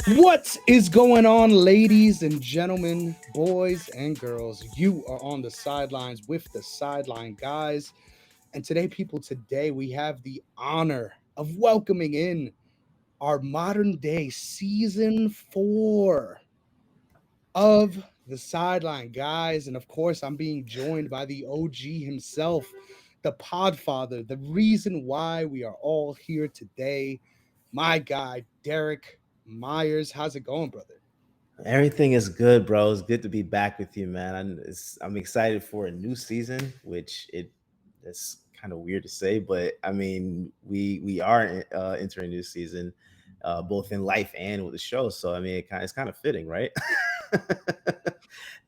What is going on, ladies and gentlemen, boys and girls? You are on the sidelines with the Sideline guys. And today, today we have the honor of welcoming in our modern day season 4 of the Sideline guys. And of course, I'm being joined by the OG himself, the Podfather, the reason why we are all here today, my guy, Derrick Myers. How's it going, brother? Everything is good, bro. It's good to be back with you, man. I'm excited for a new season, which it's kind of weird to say, but I mean, we are entering a new season, both in life and with the show. So I mean, it's kind of fitting, right?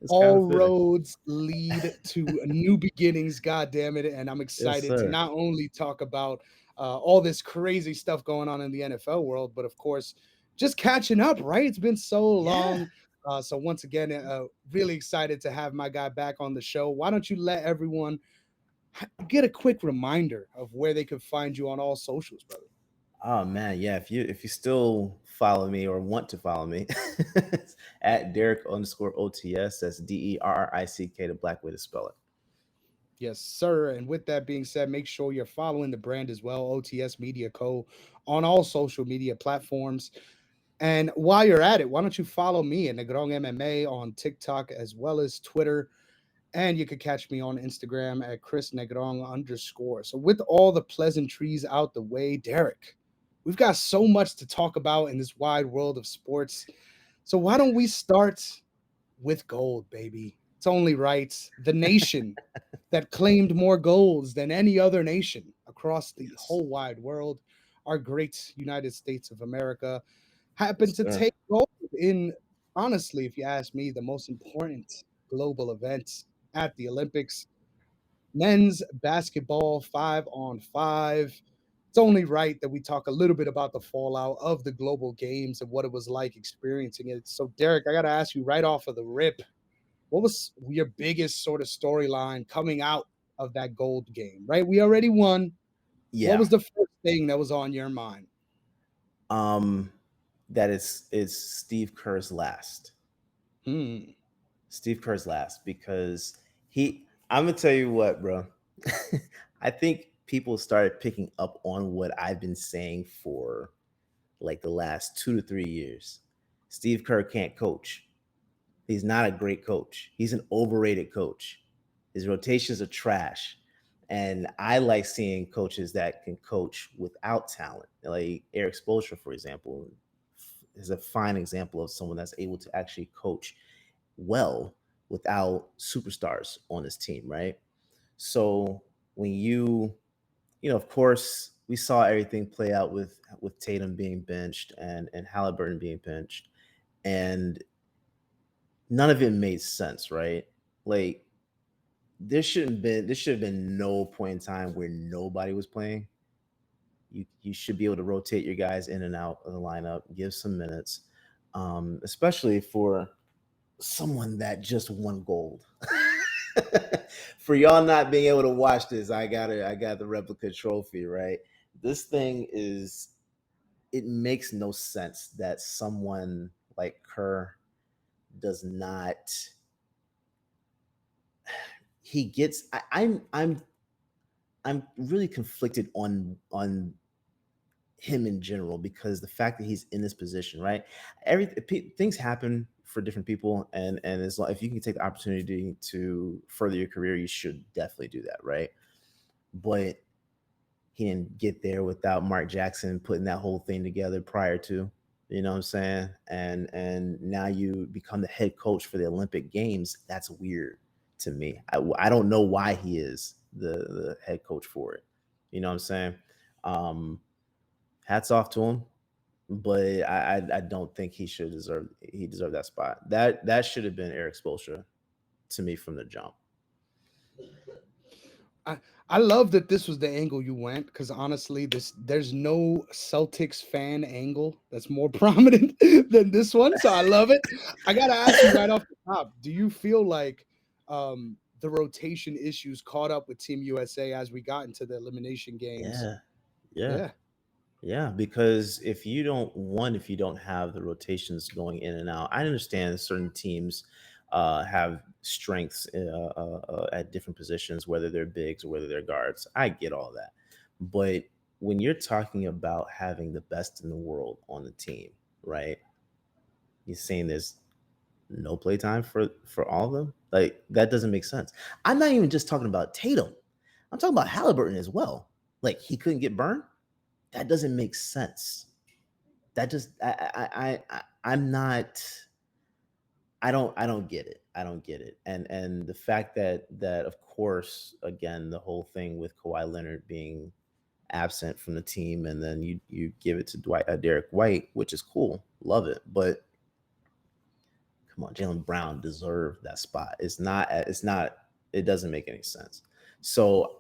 It's kind All of fitting. roads lead to new beginnings, god damn it. And I'm Yes, excited to sir. not only talk about all this crazy stuff going on in the NFL world, but of course just catching up, right? It's been so Yeah. long. So once again, really excited to have my guy back on the show. Why don't you let everyone get a quick reminder of where they could find you on all socials, brother? Oh man, yeah. If you still follow me or want to follow me, it's at Derrick_OTS. That's Derrick, the black way to spell it. Yes, sir. And with that being said, make sure you're following the brand as well, OTS Media Co. on all social media platforms. And while you're at it, why don't you follow me at Negron MMA on TikTok as well as Twitter? And you could catch me on Instagram at Chris Negron_. So, with all the pleasantries out the way, Derrick, we've got so much to talk about in this wide world of sports. So, why don't we start with gold, baby? It's only right. The nation that claimed more golds than any other nation across the Yes, whole wide world, our great United States of America, happened yes, to sir. take gold in, honestly, if you ask me, the most important global events at the Olympics. Men's basketball 5-on-5. It's only right that we talk a little bit about the fallout of the global games and what it was like experiencing it. So, Derrick, I got to ask you right off of the rip, what was your biggest sort of storyline coming out of that gold game, right? We already won. What Yeah. was the first thing that was on your mind? Um, that is Steve Kerr's last. Hmm. Steve Kerr's last because he. I'm gonna tell you what, bro. I think people started picking up on what I've been saying for like the last 2 to 3 years. Steve Kerr can't coach. He's not a great coach. He's an overrated coach. His rotations are trash. And I like seeing coaches that can coach without talent. Like Eric Spoelstra, for example, is a fine example of someone that's able to actually coach well without superstars on his team, right? So when of course, we saw everything play out with Tatum being benched and Halliburton being benched, and none of it made sense, right? Like there should have been no point in time where nobody was playing. You should be able to rotate your guys in and out of the lineup, give some minutes, especially for someone that just won gold. For y'all not being able to watch this, I got the replica trophy, right? This thing is it makes no sense that someone like Kerr does not he gets I'm really conflicted on him in general because the fact that he's in this position, right? Things happen for different people, and it's like if you can take the opportunity to further your career, you should definitely do that, right? But he didn't get there without Mark Jackson putting that whole thing together prior to, you know what I'm saying? And now you become the head coach for the Olympic Games. That's weird to me. I don't know why he is the head coach for it. You know what I'm saying? Um, Hats off to him, but I don't think he deserved that spot. That should have been Eric Spoelstra to me from the jump. I, I love that this was the angle you went because honestly, there's no Celtics fan angle that's more prominent than this one. So I love it. I gotta ask you right off the top: do you feel like the rotation issues caught up with Team USA as we got into the elimination games? Yeah, yeah. Yeah. Yeah, because if you don't have the rotations going in and out, I understand certain teams have strengths at different positions, whether they're bigs or whether they're guards. I get all that. But when you're talking about having the best in the world on the team, right? You're saying there's no playtime for all of them? Like that doesn't make sense. I'm not even just talking about Tatum. I'm talking about Halliburton as well. Like he couldn't get burned? That doesn't make sense. That just I'm not I don't get it. I don't get it. And the fact that of course again the whole thing with Kawhi Leonard being absent from the team and then you give it to Derrick White, which is cool, love it. But come on, Jalen Brown deserved that spot. It's not it doesn't make any sense. So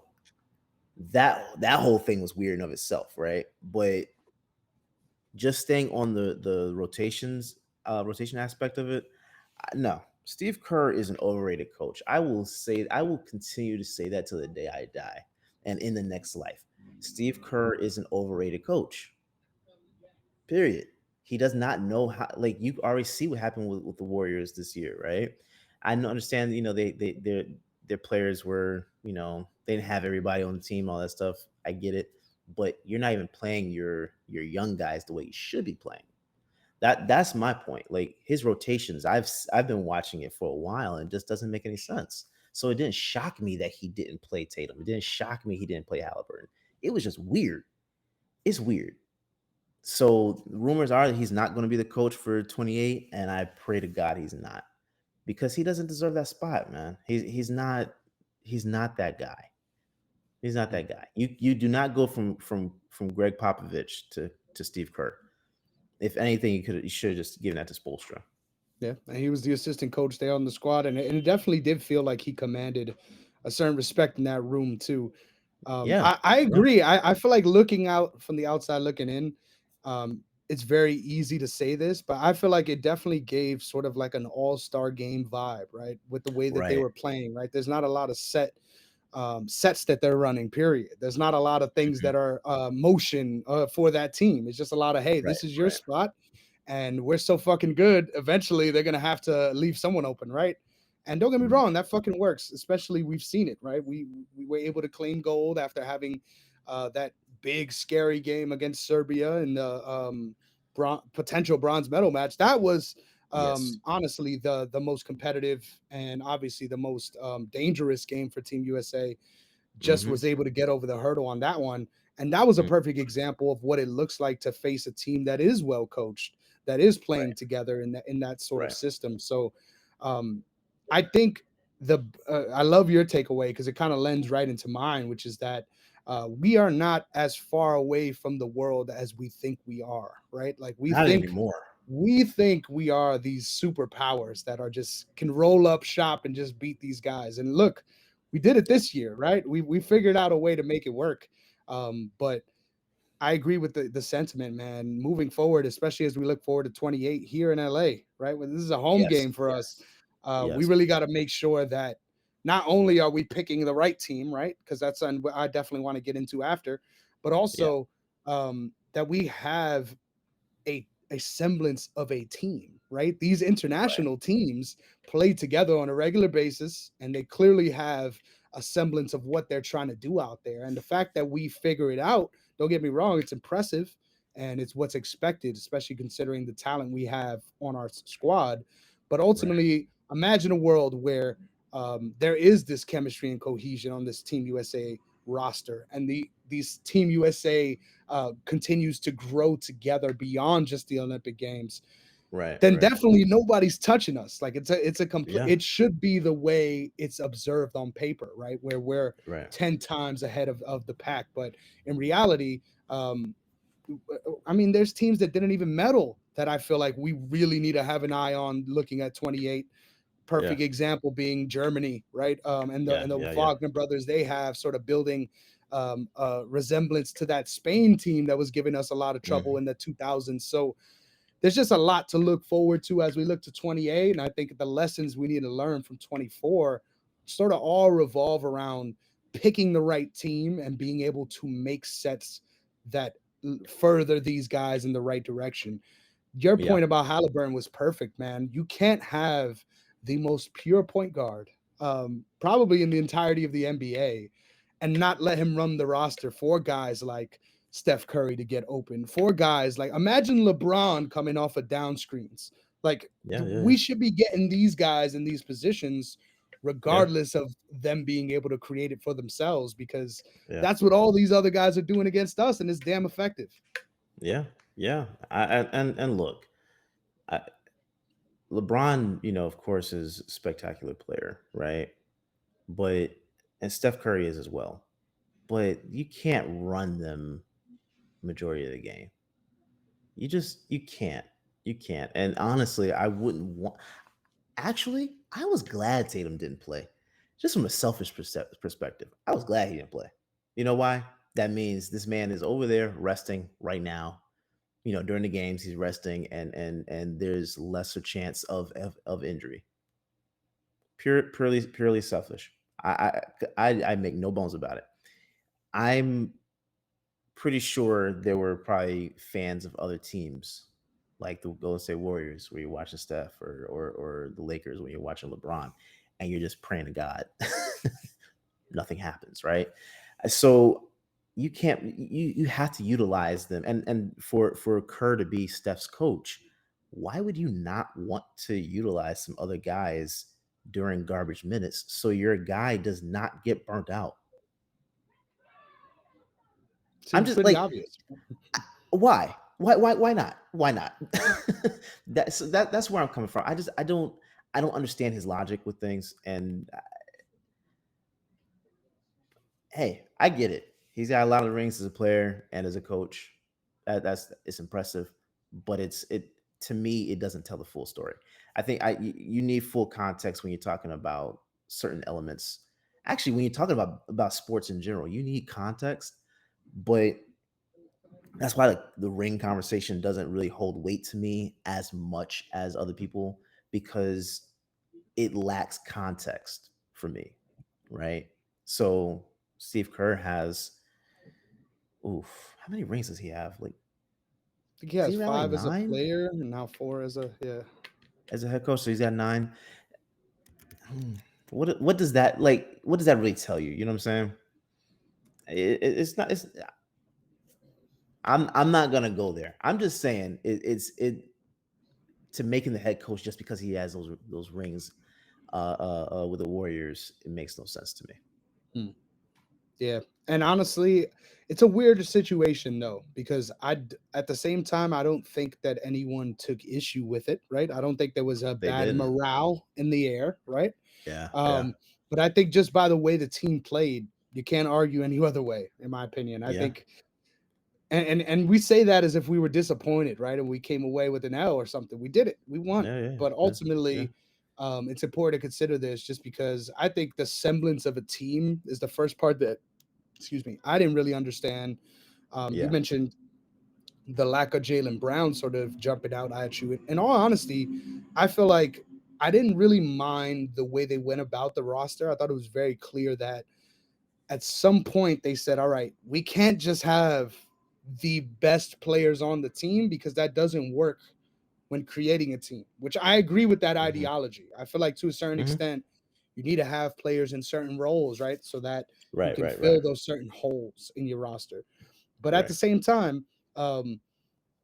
that whole thing was weird in of itself, right? But just staying on the rotation aspect of it, no. Steve Kerr is an overrated coach. I will continue to say that till the day I die and in the next life. Steve Kerr is an overrated coach. Period. He does not know how. Like you already see what happened with the Warriors this year, right? Understand. Their players were they didn't have everybody on the team, all that stuff. I get it, but you're not even playing your young guys the way you should be playing. That's my point. Like his rotations, I've been watching it for a while, and it just doesn't make any sense. So it didn't shock me that he didn't play Tatum. It didn't shock me he didn't play Halliburton. It was just weird. It's weird. So rumors are that he's not going to be the coach for 28, and I pray to God he's not because he doesn't deserve that spot, man. He's not that guy. He's not that guy. You do not go from Greg Popovich to Steve Kerr. If anything, you should have just given that to Spoelstra. Yeah, and he was the assistant coach there on the squad, and it definitely did feel like he commanded a certain respect in that room too. Yeah, I yeah, agree. I feel like looking out from the outside looking in, it's very easy to say this, but I feel like it definitely gave sort of like an all-star game vibe, right? With the way that they right. were playing, right? There's not a lot of sets that they're running. Period. There's not a lot of things Mhm. that are motion for that team. It's just a lot of hey, Right, this is your right. spot and we're so fucking good. Eventually, they're gonna have to leave someone open, right? And don't get me Mhm. wrong, that fucking works. Especially we've seen it, right? We were able to claim gold after having that big scary game against Serbia in the potential bronze medal match. That was Yes. honestly the most competitive and obviously the most dangerous game for Team USA. Just Mhm. was able to get over the hurdle on that one. And that was a Mm. perfect example of what it looks like to face a team that is well coached, that is playing Right, together in that sort of right. system. So um, I think I love your takeaway because it kind of lends right into mine, which is that we are not as far away from the world as we think we are, right? Like Not anymore. we think we are these superpowers that are just can roll up shop and just beat these guys. And look, we did it this year, right? We figured out a way to make it work. But I agree with the sentiment, man. Moving forward, especially as we look forward to 28 here in LA, right? Well, this is a home Yes, game for us. yes, We yes. really got to make sure that not only are we picking the right team, right? Because that's something I definitely want to get into after, but Yeah, also that we have a semblance of a team, right? These right. international teams play together on a regular basis and they clearly have a semblance of what they're trying to do out there. And the fact that we figure it out, don't get me wrong, it's impressive and it's what's expected, especially considering the talent we have on our squad. But Right, ultimately, imagine a world where there is this chemistry and cohesion on this Team USA roster, and these Team USA continues to grow together beyond just the Olympic Games, right, then right. definitely nobody's touching us. Like it's a complete. Yeah, It should be the way it's observed on paper, right? Where we're right. 10 times ahead of the pack, but in reality, um, I mean, there's teams that didn't even medal that I feel like we really need to have an eye on looking at 28. Yeah, Perfect example being Germany, right? yeah, And the yeah, yeah. Wagner brothers, they have sort of building a resemblance to that Spain team that was giving us a lot of trouble Mhm. in the 2000s. So there's just a lot to look forward to as we look to 28. And I think the lessons we need to learn from 24 sort of all revolve around picking the right team and being able to make sets that further these guys in the right direction. Your Yeah. point about Halliburton was perfect, man. You can't have the most pure point guard, probably in the entirety of the NBA, and not let him run the roster for guys like Steph Curry to get open, for guys like imagine LeBron coming off of down screens. Like Yeah. Yeah. we should be getting these guys in these positions Yeah. regardless of them being able to create it for themselves because Yeah. that's what all these other guys are doing against us and it's damn effective. Yeah. Yeah. And look, I, LeBron, of course, is a spectacular player, right? But and Steph Curry is as well. But you can't run them majority of the game. You can't. You can't. And honestly, I wouldn't want. Actually, I was glad Tatum didn't play. Just from a selfish perspective, I was glad he didn't play. You know why? That means this man is over there resting right now. During the games, he's resting, and there's lesser chance of injury. Purely selfish. I make no bones about it. I'm pretty sure there were probably fans of other teams, like the Golden State Warriors, where you're watching Steph, or the Lakers when you're watching LeBron, and you're just praying to God, nothing happens, right? So you can't you have to utilize them, and for Kerr to be Steph's coach, why would you not want to utilize some other guys during garbage minutes so your guy does not get burnt out? I'm Seems just pretty like, obvious. why? Why not? Why not? That's where I'm coming from. I don't understand his logic with things. And hey, I get it. He's got a lot of rings as a player and as a coach. That's it's impressive, but it to me it doesn't tell the full story. I think you need full context when you're talking about certain elements. Actually, when you're talking about sports in general, you need context. But that's why the ring conversation doesn't really hold weight to me as much as other people, because it lacks context for me, right? So Steve Kerr has, oof, how many rings does he have? Like, I think he is has he around like 5 as a nine player and now 4 as a yeah. as a head coach? So he's got nine. Hmm. What does that like? What does that really tell you? You know what I'm saying? It's not. I'm not gonna go there. I'm just saying it to making the head coach just because he has those rings with the Warriors. It makes no sense to me. Hmm. Yeah. And honestly, it's a weird situation though, because at the same time, I don't think that anyone took issue with it, right? I don't think there was a They bad didn't. morale in the air, right? Yeah, yeah, Um, but I think just by the way the team played, you can't argue any other way, in my opinion. I yeah, think and we say that as if we were disappointed, right? And we came away with an L or something. We did it. We won. yeah, yeah, But yeah, yeah, ultimately, it's important to consider this just because I think the semblance of a team is the first part that, excuse me, I didn't really understand. You yeah. mentioned the lack of Jalen Brown sort of jumping out at you. In all honesty, I feel like I didn't really mind the way they went about the roster. I thought it was very clear that at some point they said, all right, we can't just have the best players on the team because that doesn't work when creating a team, which I agree with that Hmm. ideology. I feel like to a certain Hmm. extent, you need to have players in certain roles, right? So that you Right, can right, right, fill those certain holes in your roster. But at the right. same time, um,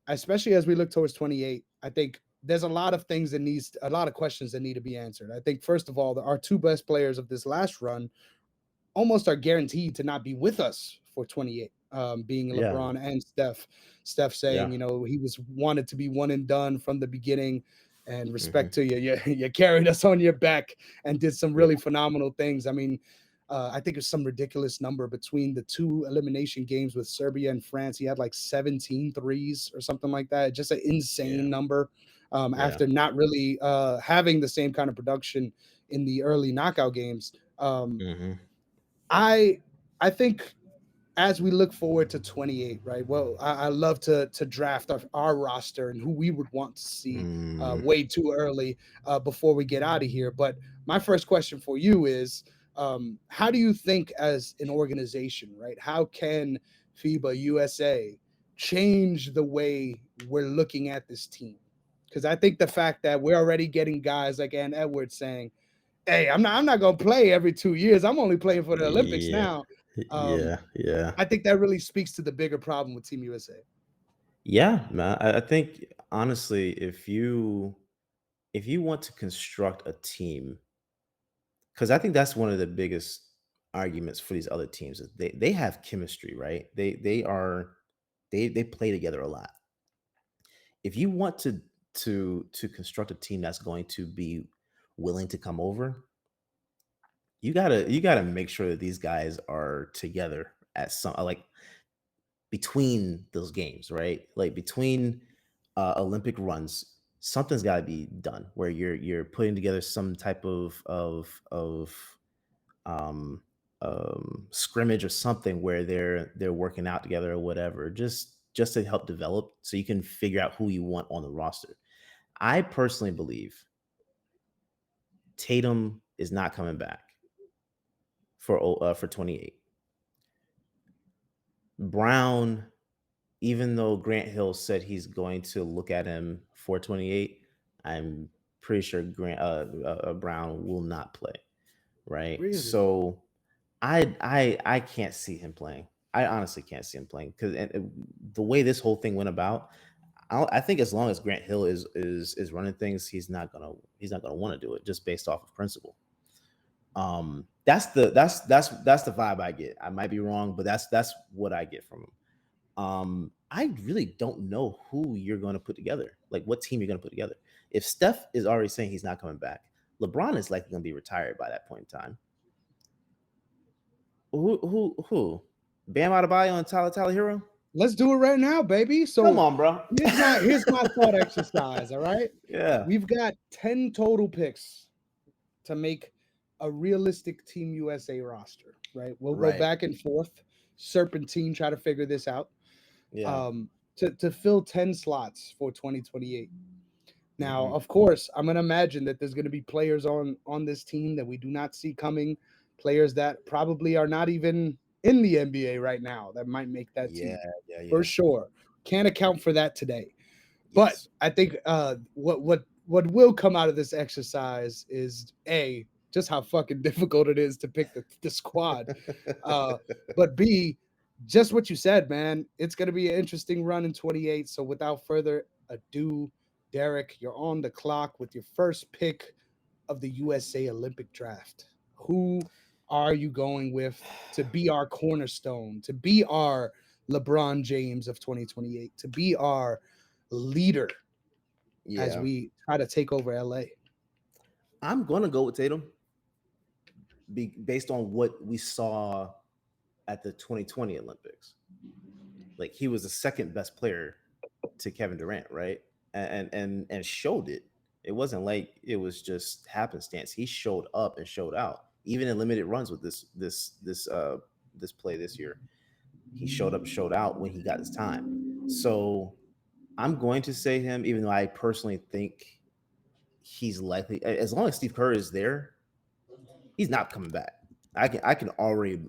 especially as we look towards 28, I think there's a lot of questions that need to be answered. I think first of all, our two best players of this last run almost are guaranteed to not be with us for 28, being Yeah, LeBron and Steph. Steph saying, yeah. he was wanted to be one and done from the beginning. And Hmm. respect to you, you carried us on your back and did some really Yeah. phenomenal things. I mean, I think it's some ridiculous number between the two elimination games with Serbia and France. He had like 17 threes or something like that. Just an insane Yeah. number Yeah. after not really having the same kind of production in the early knockout games. Hmm. I I think as we look forward to 28, right? Well, I love to draft our roster and who we would want to see Mm. way too early before we get out of here. But my first question for you is, how do you think as an organization, right? How can FIBA USA change the way we're looking at this team. Because I think the fact that we're already getting guys like Ann Edwards saying, "Hey, I'm not gonna play every 2 years. I'm only playing for the Olympics Yeah, now." Um, yeah. I think that really speaks to the bigger problem with Team USA. Yeah, man. I think honestly, if you want to construct a team, because I think that's one of the biggest arguments for these other teams is they have chemistry, right? They play together a lot. If you want to construct a team that's going to be willing to come over, you gotta make sure that these guys are together at some like between those games, right? Like between Olympic runs, something's got to be done where you're putting together some type of um, scrimmage or something where they're working out together or whatever, just to help develop, so you can figure out who you want on the roster. I personally believe Tatum is not coming back for 28. Brown, even though Grant Hill said he's going to look at him for 28, I'm pretty sure Brown will not play. Right. Really? So I can't see him playing. I honestly can't see him playing because the way this whole thing went about, I think as long as Grant Hill is running things, he's not gonna want to do it just based off of principle. That's the vibe I get. I might be wrong, but that's what I get from him. I really don't know who you're going to put together, like what team you're going to put together. If Steph is already saying he's not coming back, LeBron is likely going to be retired by that point in time. Who? Bam Adebayo and Tyler Hero? Let's do it right now, baby. Come So on, bro. here's my thought exercise. All right, Yeah. we've got 10 total picks to make a realistic Team USA roster. Right, we'll go Right. back and forth, serpentine, try to figure this out. Yeah. To fill 10 slots for 2028. Now, Hmm. of course, I'm gonna imagine that there's gonna be players on this team that we do not see coming, players that probably are not even in the NBA right now that might make that Yeah. team Yeah. for Yeah. sure. Can't account for that today. But Yes. I think what will come out of this exercise is just how fucking difficult it is to pick the squad. Uh, but B, just what you said, man. It's gonna be an interesting run in 28. So without further ado, Derrick, you're on the clock with your first pick of the USA Olympic draft. Who are you going with to be our cornerstone, to be our LeBron James of 2028, to be our leader as Yeah. we try to take over LA? I'm gonna go with Tatum, based on what we saw at the 2020 Olympics. Like he was the second best player to Kevin Durant, right? And showed it. It wasn't like it was just happenstance. He showed up and showed out, even in limited runs with this play this year. He showed up, showed out when he got his time. So I'm going to say him, even though I personally think he's likely, as long as Steve Kerr is there, he's not coming back. I can already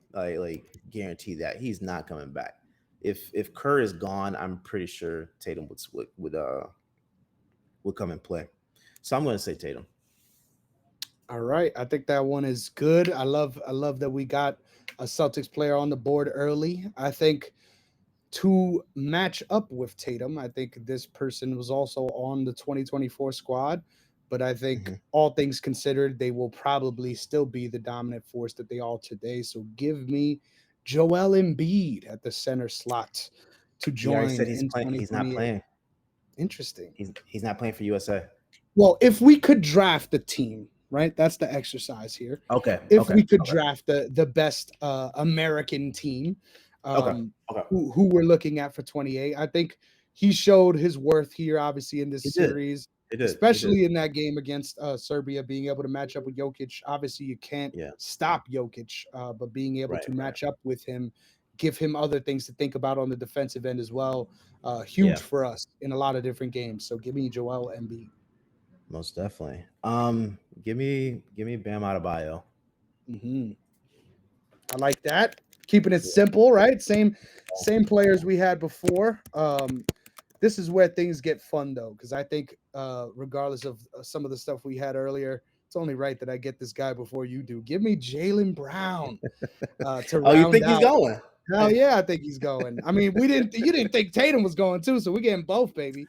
guarantee that he's not coming back. If Kerr is gone, I'm pretty sure Tatum would come and play. So I'm going to say Tatum. All right, I think that one is good. I love that we got a Celtics player on the board early. I think to match up with Tatum, I think this person was also on the 2024 squad, but I think Mhm. all things considered, they will probably still be the dominant force that they are today. So give me Joel Embiid at the center slot to He already said join he's in playing. He's not 2028. playing. Interesting. He's not playing for USA. Well, if we could draft the team, right? That's the exercise here. Okay. If Okay. we could Okay. draft the best American team, Okay. um, Okay. who we're looking at for 28, I think he showed his worth here, obviously in this He did. series, He did. He did. especially in that game against Serbia, being able to match up with Jokic. Obviously, you can't Yeah. stop Jokic, but being able Right. to Right. match up with him, give him other things to think about on the defensive end as well. Huge Yeah. for us in a lot of different games. So give me Joel Embiid. Most definitely. Give me Bam Adebayo. Hmm. I like that. Keeping it simple, right? Same players we had before. This is where things get fun though, because I think regardless of some of the stuff we had earlier, it's only right that I get this guy before you do. Give me Jaylen Brown to Oh, you round think he's out. going? Hell yeah, I think he's going. I mean, you didn't think Tatum was going too, so we're getting both, baby.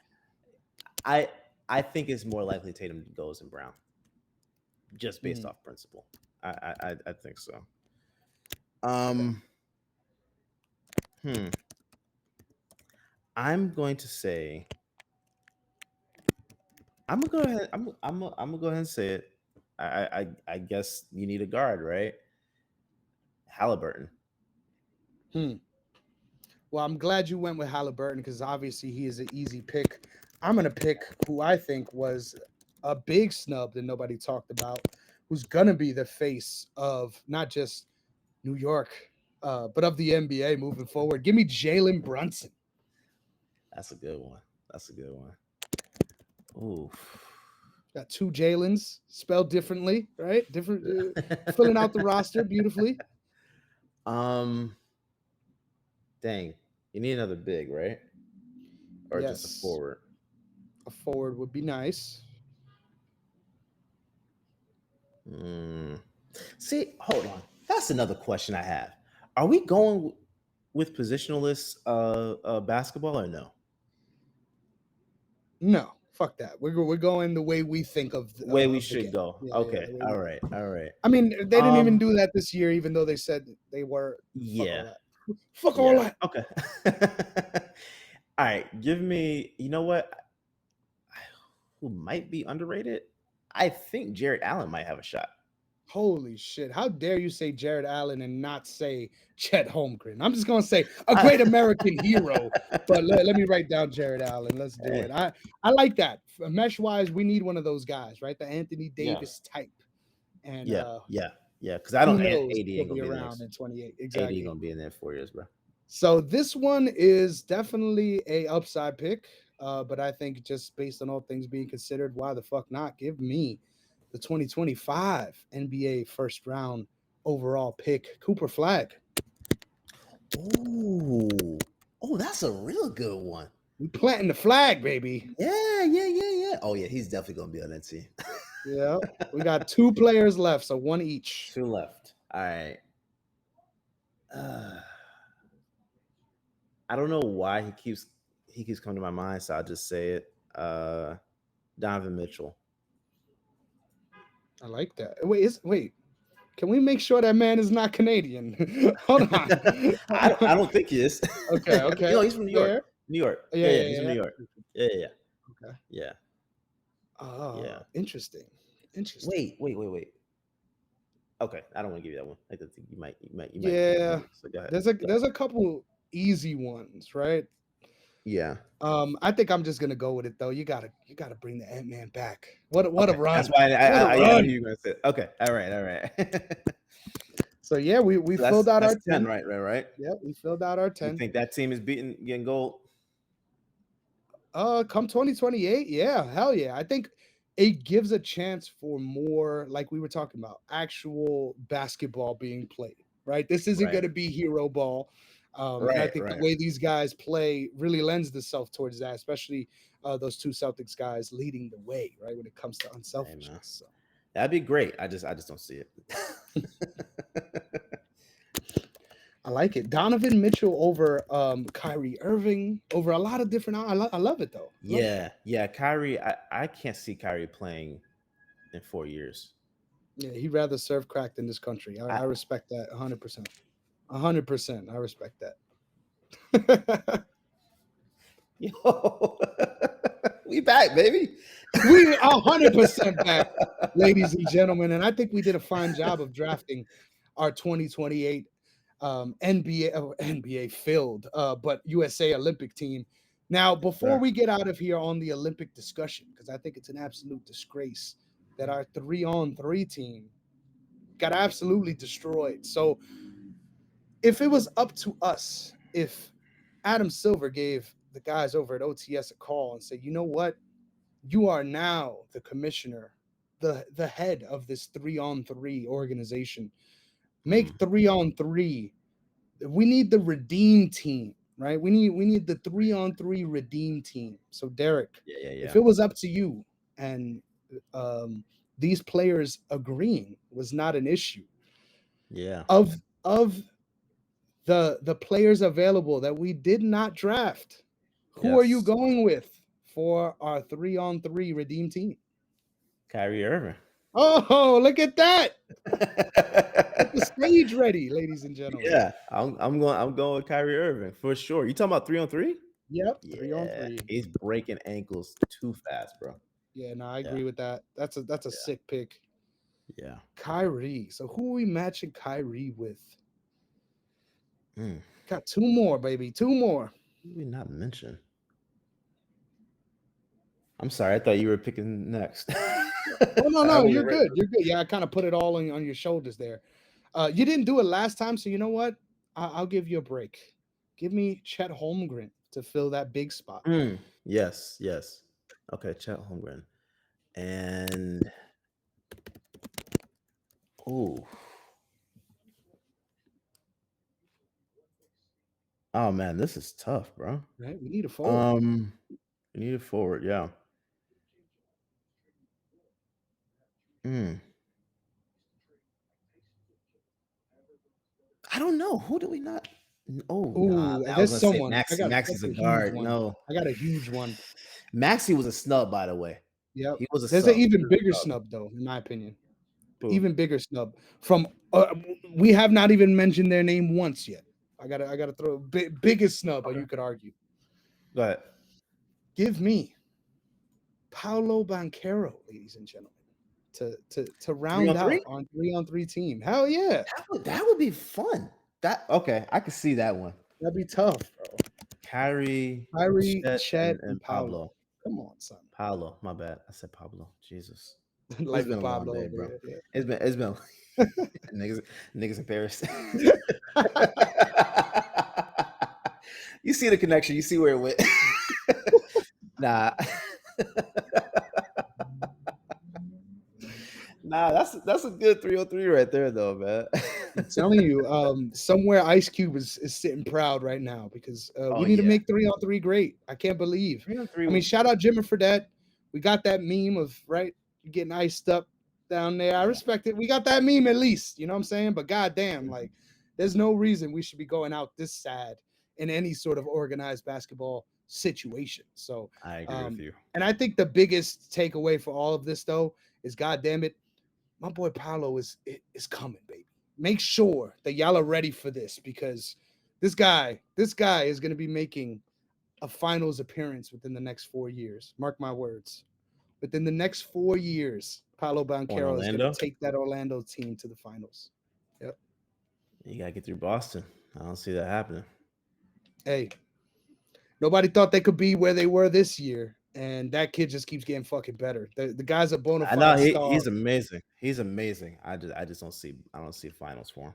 I I think it's more likely Tatum goes than Brown, just based Mm. off principle. I think so. Um, hmm. I'm going to say I'm gonna go ahead. I'm gonna go ahead and say it. I guess you need a guard, right? Halliburton. Hmm. Well, I'm glad you went with Halliburton because obviously he is an easy pick. I'm gonna pick who I think was a big snub that nobody talked about, who's gonna be the face of not just New York, but of the NBA moving forward. Give me Jalen Brunson. That's a good one. That's a good one. Ooh. Got two Jalen's spelled differently, right? Different, filling out the roster beautifully. um. Dang. You need another big, right? Or just a Yes, forward. a forward would be nice. Hmm. See, hold on. That's another question I have. Are we going with positionalist basketball or no? No, fuck that. We're going the way we think Way we of the should game. go. Yeah, yeah, Okay. the way we All think. right. All right. I mean, they didn't even Um. do that this year, even though they said they were. Fuck all Yeah. that. Fuck all Yeah. that. Okay. All right. Give me. You know what? Who might be underrated? I think Jared Allen might have a shot. Holy shit! How dare you say Jared Allen and not say Chet Holmgren? I'm just gonna say a I- great American hero. But let me write down Jared Allen. Let's do it. Hey, I like that. Mesh wise, we need one of those guys, right? The Anthony yeah. Davis type. And Yeah. Yeah. Yeah. Because I who don't. knows? AD He'll ain't be gonna be the around next. in 28. AD Exactly. gonna be in there 4 years, bro. So this one is definitely a upside pick, but I think just based on all things being considered, why the fuck not? Give me the 2025 NBA first round overall pick, Cooper Flag. Oh. Oh, that's a real good one. We planting the flag, baby. Yeah. Yeah. Yeah. Yeah. Oh yeah, he's definitely gonna be on that team. Yeah, we got two players left, so one each. Two left. All right. Uh, I don't know why he keeps coming to my mind, so I'll just say it. Donovan Mitchell. I like that. Wait. Can we make sure that man is not Canadian? Hold on. I don't think he is. Okay, okay, He's from New York. fair. New York. Yeah, Yeah, yeah, yeah, he's from yeah. New York. Yeah, yeah, Okay. yeah, yeah. Interesting. Interesting. Wait. Okay, I don't want to give you that one. I think you might get that Yeah, one. So go ahead. Go there's ahead. a couple easy ones, right? Yeah. I think I'm just gonna go with it though. You gotta bring the Ant Man back. What a Okay, that's run! why What a yeah, I knew run! you were gonna say. Okay, all right, all right. So yeah, we So filled out our that's 10, 10. right. Yep, we filled out our You 10. think that team is getting gold? Come 2028, yeah, hell yeah. I think it gives a chance for more, like we were talking about, actual basketball being played, right? This isn't Right, going to be hero ball. And I think the right. way these guys play really lends itself towards that, especially those two Celtics guys leading the way, right, when it comes to Hey unselfishness. man, So that'd be great. I just don't see it. I like it. Donovan Mitchell over Kyrie Irving, over a lot of different. I love it though. I love it. Yeah. Kyrie, I can't see Kyrie playing in 4 years. Yeah, he'd rather serve crack than this country. I I respect that 100%. 100%. I respect that. yo, we back, baby. We 100% back, ladies and gentlemen. And I think we did a fine job of drafting our 2028 NBA filled, but USA Olympic team. Now, before Sure. we get out of here on the Olympic discussion, because I think it's an absolute disgrace that our 3-on-3 team got absolutely destroyed. So if it was up to us, if Adam Silver gave the guys over at OTS a call and said, you know what, you are now the commissioner, the head of this 3-on-3 organization. Make Mm, 3-on-3 we need the redeem team, right? We need the 3-on-3 redeem team. So Derrick, Yeah, yeah, if yeah, it was up to you and um, these players agreeing was not an issue yeah. of the players available that we did not draft, who are you Yes. going with for our 3-on-3 redeem team? Kyrie Irving. Oh, look at that! Get the stage ready, ladies and gentlemen. Yeah, I'm going with Kyrie Irving for sure. You talking about 3-on-3? Yep, three on Yeah, three. he's breaking ankles too fast, bro. Yeah, no, I Yeah, agree with that. That's a yeah, sick pick. yeah. Kyrie. So who are we matching Kyrie with? Mm. Got two more, baby. Two more. Who did we not mention? I'm sorry, I thought you were picking next. Oh no, I no, wasn't you're ready. good. You're good. Yeah, I kind of put it all on your shoulders there. You didn't do it last time, so you know what? I'll give you a break. Give me Chet Holmgren to fill that big spot. Yes, yes. Okay, Chet Holmgren. And oh, oh man, this is tough, bro. Right? We need a forward. Um, we need a forward, yeah. Mm. I don't know. Who do we not? Oh, nah. Ooh, I was there's gonna say someone. I Maxi. got Maxi's that's a a huge guard. one. No, I got a huge one. Maxi was a snub, by the way. Yep. He was a There's an sub. He even was bigger a sub. snub though, in my opinion. Who? Even bigger snub from we have not even mentioned their name once yet. I gotta throw biggest snub, or Okay. you could argue. Go ahead. Give me Paolo Banchero, ladies and gentlemen, to Three round on out three. on 3-on-3 team. Hell yeah, That would be fun. That okay? I could see that one. that'd be tough, bro. Kyrie, Kyrie, Chet, Chet, and and Paolo. Pablo. Come on, son. Pablo. My bad. I said Pablo. Jesus. It's Like been a long Pablo day, over bro. here. It's been niggas in Paris. Yeah. You see the connection. You see where it went. Nah. Nah, that's a good 303 right there though, man. I'm telling you, somewhere Ice Cube is sitting proud right now because Oh we need to yeah. make 3-on-3 great. I can't believe. 303 I mean, was shout out Jimmy for that. We got that meme of right, you getting iced up down there. I yeah. respect it. We got that meme at least. You know what I'm saying? But goddamn, like, there's no reason we should be going out this sad in any sort of organized basketball situation. So, I agree with you. and I think the biggest takeaway for all of this though is, goddamn it, my boy Paolo is coming, baby. Make sure that y'all are ready for this because this guy is going to be making a finals appearance within the next 4 years. Mark my words. Within the next 4 years, Paolo On Banchero is going to Orlando, take that Orlando team to the finals. Yep. you gotta get through Boston. I don't see that happening. Hey, nobody thought they could be where they were this year, and that kid just keeps getting fucking better. The guy's a bona I know fide star. he's amazing. He's amazing. I just don't see finals for him.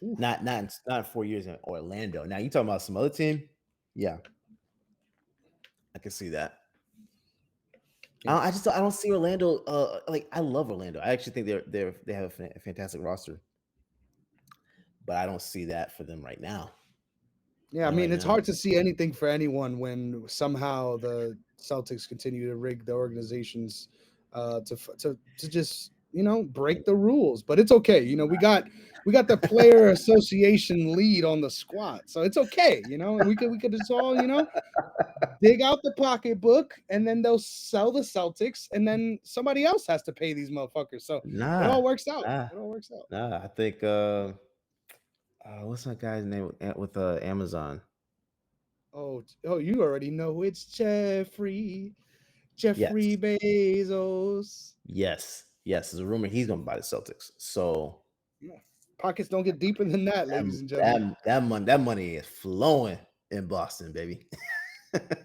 Oof. Not in 4 years in Orlando. Now you talking about some other team? Yeah, I can see that. Yeah. I don't see Orlando. Like I love Orlando. I actually think they have a fantastic roster, but I don't see that for them right now. Yeah, I Not mean, right it's now. hard to see anything for anyone when somehow the Celtics continue to rig the organizations to just break the rules. But it's okay. We got the player association lead on the squad, so it's okay. And we could just all dig out the pocketbook, and then they'll sell the Celtics, and then somebody else has to pay these motherfuckers. So it Nah, all works out. nah, It all works out. nah. I think what's that guy's name with Amazon? Oh, you already know it's Jeffrey Yes, Bezos. yes. There's a rumor he's gonna buy the Celtics. So Yeah. Pockets don't get deeper than that, that ladies and gentlemen. that money is flowing in Boston, baby.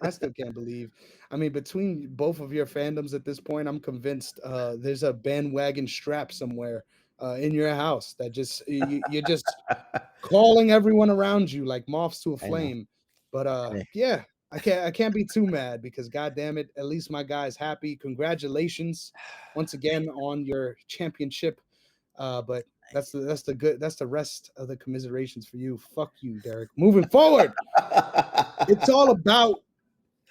I still can't believe. I mean, between both of your fandoms at this point, I'm convinced there's a bandwagon strap somewhere in your house that just you're just calling everyone around you like moths to a I know. flame. But Hey, yeah, I can't be too mad because god damn it, at least my guy's happy. Congratulations once again on your championship. But That's the rest of the commiserations for you. Fuck you, Derrick. Moving forward, it's all about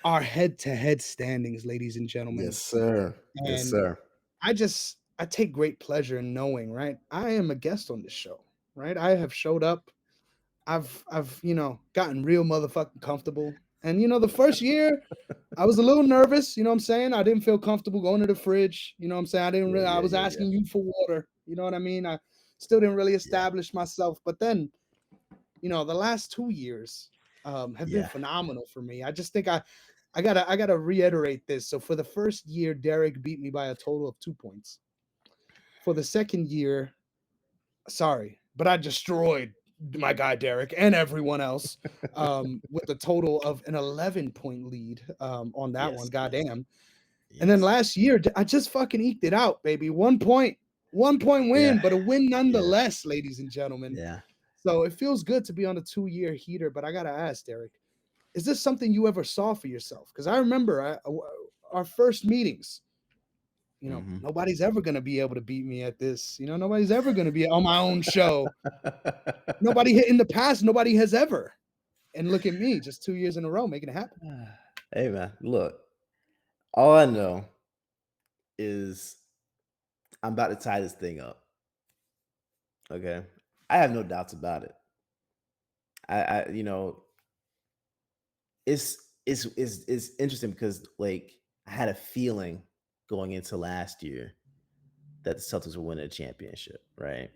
our head-to-head standings, ladies and Yes, gentlemen. sir. Yes, And sir. I take great pleasure in knowing, right? I am a guest on this show, right? I have showed up. I've gotten real motherfucking comfortable. And the first year I was a little nervous, you know what I'm saying? I didn't feel comfortable going to the fridge, you know what I'm saying? Yeah, I yeah, was yeah, yeah. asking you for water, you know what I mean? I still didn't really Yeah, establish myself, but then, the last 2 years have been yeah. phenomenal for me. I just think I gotta reiterate this. So for the first year, Derrick beat me by a total of 2 points. For the second year, sorry, but I destroyed my guy Derrick and everyone else with a total of an 11-point lead on that one. Yes, yes, Goddamn. And then yes. last year, I just fucking eked it out, baby. 1 point, 1 point Yeah, win, but a win yeah, nonetheless, ladies and gentlemen. yeah. So it feels good to be on a 2-year heater. But I gotta ask, Derrick, is this something you ever saw for yourself? Because I remember our first meetings. Hmm. Nobody's ever gonna be able to beat me at this. Nobody's ever gonna be on my own show. Nobody hit in the past. Nobody has ever. And look at me, just 2 years in a row making it happen. Hey, man, look, all I know is I'm about to tie this thing up. Okay. I have no doubts about it. I it's interesting because like I had a feeling going into last year that the Celtics were winning a championship, right?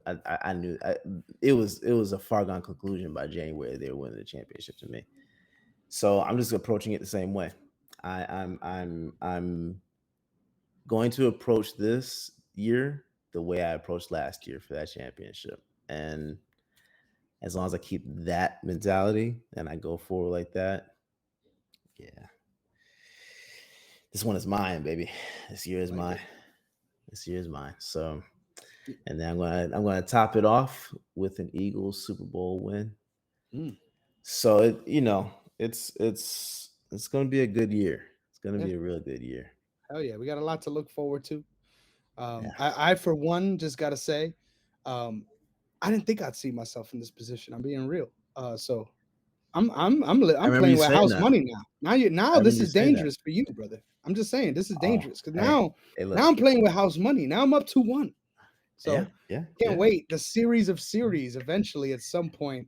I knew it was a far gone conclusion by January they were winning the championship to me. So I'm just approaching it the same way. I'm going to approach this year the way I approached last year for that championship. And as long as I keep that mentality and I go forward like that, yeah, this one is mine, baby. This year is Like mine. it. This year is mine. So, and then I'm gonna top it off with an Eagles Super Bowl win. Mm, So it's gonna be a good year. It's gonna yeah, be a real good year. hell yeah. We got a lot to look forward to. Yeah. I for one just gotta say, um, I didn't think I'd see myself in this position. I'm being real. So I I'm remember you playing with saying house that. money now. I Now this remember you is saying that. dangerous for you, brother. I'm just saying this is Oh, dangerous because hey, now hey, now look. I'm playing with house money. Now I'm up 2-1. Yeah, So yeah, can't yeah. wait. The series of series. Eventually, at some point,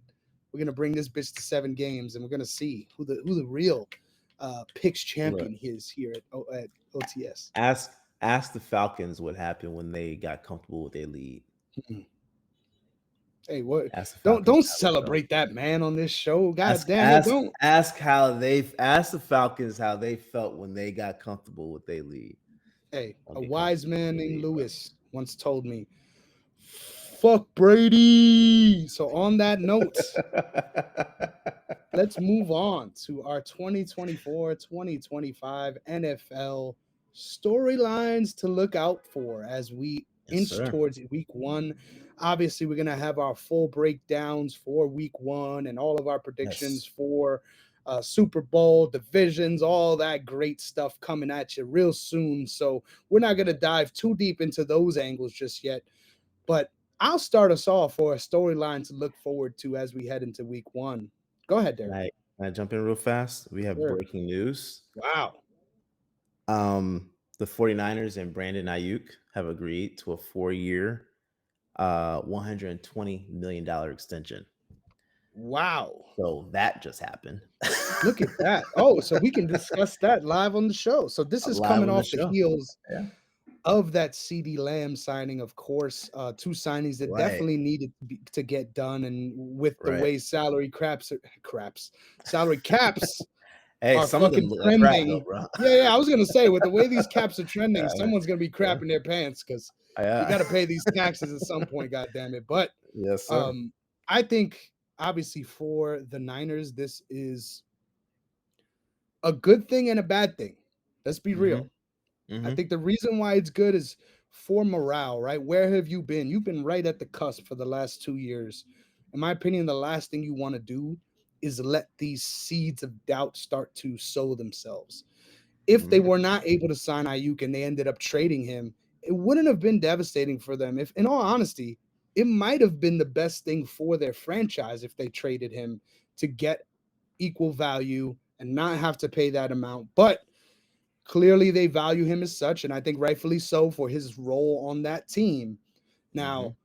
we're gonna bring this bitch to 7 games, and we're gonna see who the real picks Look, champion is here at OTS. ask the Falcons what happened when they got comfortable with their lead. Hey, what? Ask the Don't Falcons don't how they felt. celebrate that man on this show. God Ask damn it! ask Don't. ask the Falcons how they felt when they got comfortable with their lead. Hey, Don't a get wise comfortable with man their named lead, bro. Lewis once told me, "Fuck Brady." So on that note, let's move on to our 2024-2025 NFL storylines to look out for as we Yes, inch sir. towards week one. Obviously, we're going to have our full breakdowns for week one and all of our predictions Yes. for Super Bowl, divisions, all that great stuff coming at you real soon. So, we're not going to dive too deep into those angles just yet. But I'll start us off for a storyline to look forward to as we head into week one. Go ahead, Can Derek. I, can I jump in real fast? We have Sure. breaking news. Wow. The 49ers and Brandon Ayuk have agreed to a 4-year, $120 million extension. Wow. So that just happened. Look at that. Oh, so we can discuss that live on the show. So this is Live coming on the off the show. heels Yeah. of that CD Lamb signing, of course. Two signings that Right. definitely needed to get done. And with the Right. way salary caps Hey, are some of them fucking look like crap though, trending. bro. Yeah. I was gonna say, with the way these caps are trending, Yeah. someone's gonna be Yeah. crapping their pants because you Yeah. got to pay these taxes at some point. God damn it! But Yes, sir. um, I think obviously for the Niners, this is a good thing and a bad thing. Let's be Hmm. real. I Hmm. think the reason why it's good is for morale, right? Where have you been? You've been right at the cusp for the last 2 years. In my opinion, the last thing you want to do is let these seeds of doubt start to sow themselves. If they Hmm. were not able to sign Ayuk and they ended up trading him, it wouldn't have been devastating for them if, in all honesty, it might have been the best thing for their franchise if they traded him to get equal value and not have to pay that amount. But clearly they value him as such, and I think rightfully so for his role on that team. Mm-hmm. Now,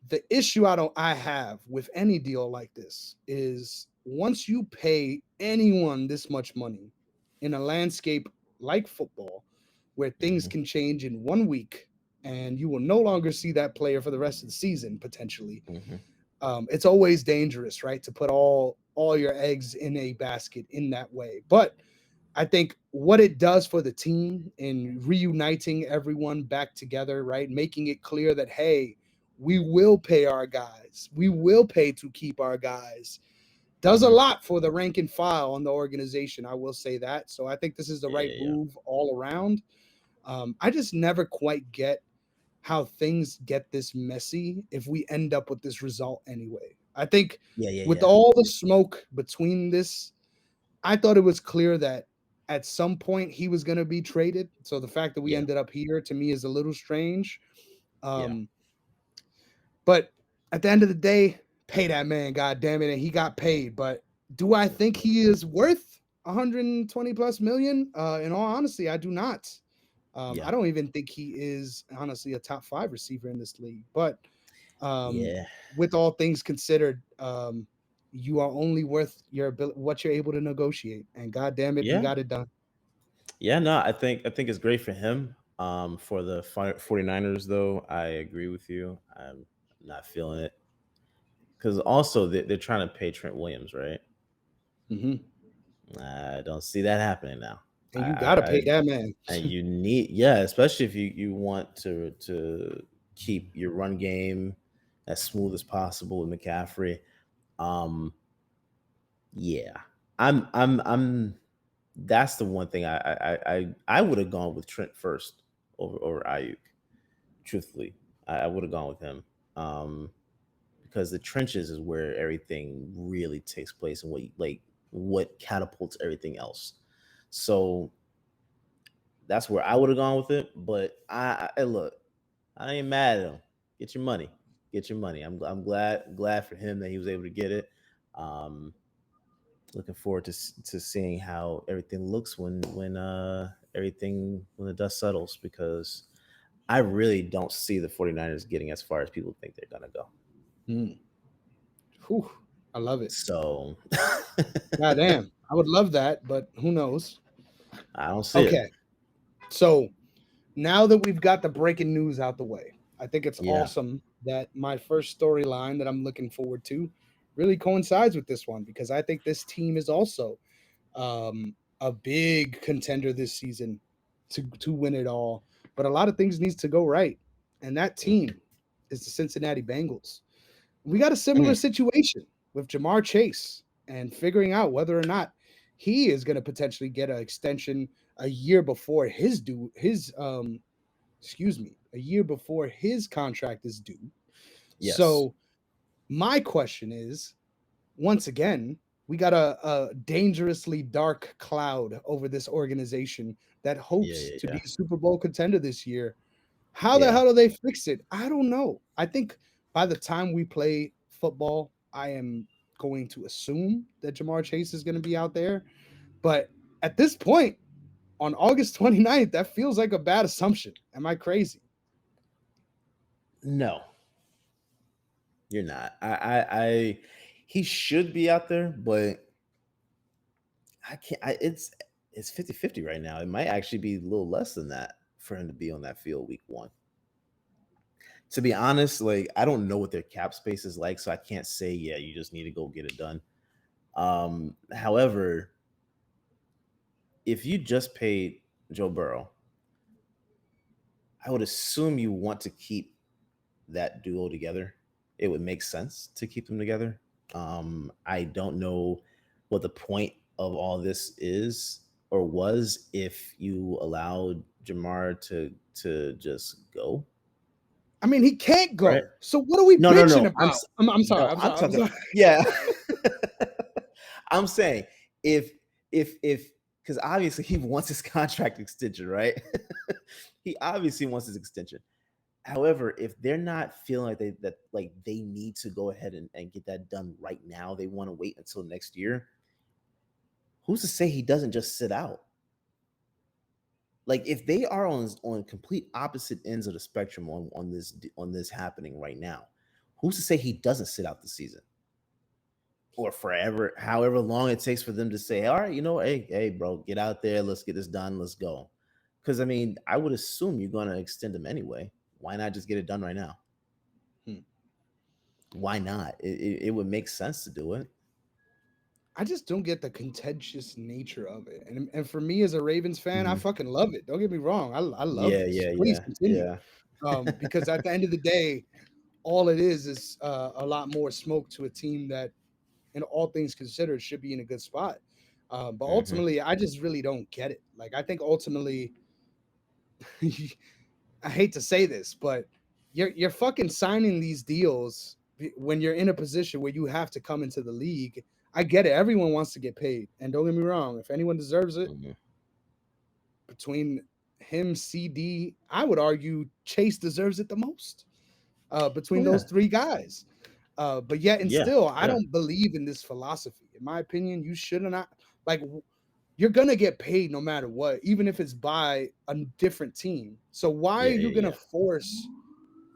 the issue I have with any deal like this is once you pay anyone this much money in a landscape like football where things Mm-hmm. can change in 1 week and you will no longer see that player for the rest of the season potentially, Mm-hmm. it's always dangerous, right, to put all your eggs in a basket in that way. But I think what it does for the team in reuniting everyone back together, right? Making it clear that, hey, we will pay our guys, we will pay to keep our guys, does a Mm-hmm. lot for the rank and file on the organization. I will say that. So I think this is the Yeah, right yeah, move all around. I just never quite get how things get this messy if we end up with this result anyway. I think yeah, yeah, with yeah, all the smoke between this, I thought it was clear that at some point he was going to be traded. So the fact that we yeah, ended up here to me is a little strange. yeah, Um, but at the end of the day, pay that man, god damn it, and he got paid. But do I think he is worth 120 plus million? In all honesty, I do not. yeah, I don't even think he is honestly a top five receiver in this league. But um, yeah, with all things considered, you are only worth your ability, what you're able to negotiate. And god damn it, he yeah, got it done. yeah. No, I think it's great for him. For the 49ers, though, I agree with you. I'm not feeling it because also they're trying to pay Trent Williams, right? Hmm. I don't see that happening now. And you got to I pay that man. and you need, yeah, especially if you want to keep your run game as smooth as possible with McCaffrey. Um, yeah, I'm. That's the one thing I would have gone with Trent first over Ayuk. Truthfully, I would have gone with him. Um, because the trenches is where everything really takes place and what catapults everything else. So that's where I would have gone with it. But look, I ain't mad at him. Get your money, get your money. I'm glad for him that he was able to get it. Um, Looking forward to seeing how everything looks when the dust settles because I really don't see the 49ers getting as far as people think they're gonna go. Mm. Whew, I love it. So God damn. I would love that, but who knows? I don't see it. Okay. So now that we've got the breaking news out the way, I think it's Yeah. awesome that my first storyline that I'm looking forward to really coincides with this one because I think this team is also a big contender this season to win it all. But a lot of things needs to go right, and that team is the Cincinnati Bengals. We got a similar Mm. situation with Jamar Chase and figuring out whether or not he is going to potentially get an extension a year before a year before his contract is due. Yes. So my question is, once again, we got a dangerously dark cloud over this organization that Yeah. hopes Yeah. to be Yeah. a Super Bowl contender this year. How the Yeah. hell do they fix it? I don't know. I think by the time we play football, I am going to assume that Jamar Chase is going to be out there. But at this point, on August 29th, that feels like a bad assumption. Am I crazy? No, you're not. He should be out there, but I can't. It's 50-50 right now. It might actually be a little less than that for him to be on that field week one. To be honest, like I don't know what their cap space is like, so I can't say, yeah, you just need to go get it done. However, if you just paid Joe Burrow, I would assume you want to keep that duo together. It would make sense to keep them together. I don't know what the point of all this is or was if you allowed Jamar to just go, I mean, he can't right? go. So what are we No, no, bitching no. about? I'm sorry. No, I'm I'm sorry. I'm talking. sorry. Yeah, I'm saying if if because obviously he wants his contract extension, right? He obviously wants his extension. However, if they're not feeling like they need to go ahead and get that done right now, they want to wait until next year. Who's to say he doesn't just sit out? Like if they are on complete opposite ends of the spectrum on this happening right now, who's to say he doesn't sit out the season or forever, however long it takes for them to say, all right, hey, bro, get out there, let's get this done, let's go. Because I mean, I would assume you're going to extend him anyway. Why not just get it done right now? Why not? It would make sense to do it. I just don't get the contentious nature of it. And for me as a Ravens fan, I Mhm. fucking love it. Don't get me wrong. I love Yeah, this. yeah, Please yeah, continue. yeah. Because at the end of the day, all it is a lot more smoke to a team that, in all things considered, should be in a good spot. But Mhm. ultimately, I just really don't get it. Like, I think ultimately, I hate to say this, but you're fucking signing these deals when you're in a position where you have to come into the league. I get it. Everyone wants to get paid, and don't get me wrong. If anyone deserves it, Mhm. between him, CD, I would argue Chase deserves it the most. Oh Between yeah, those three guys. But yet and yeah, still, I yeah. don't believe in this philosophy. In my opinion, you should not like you're gonna get paid no matter what, even if it's by a different team. So why are Yeah, you yeah, gonna yeah. force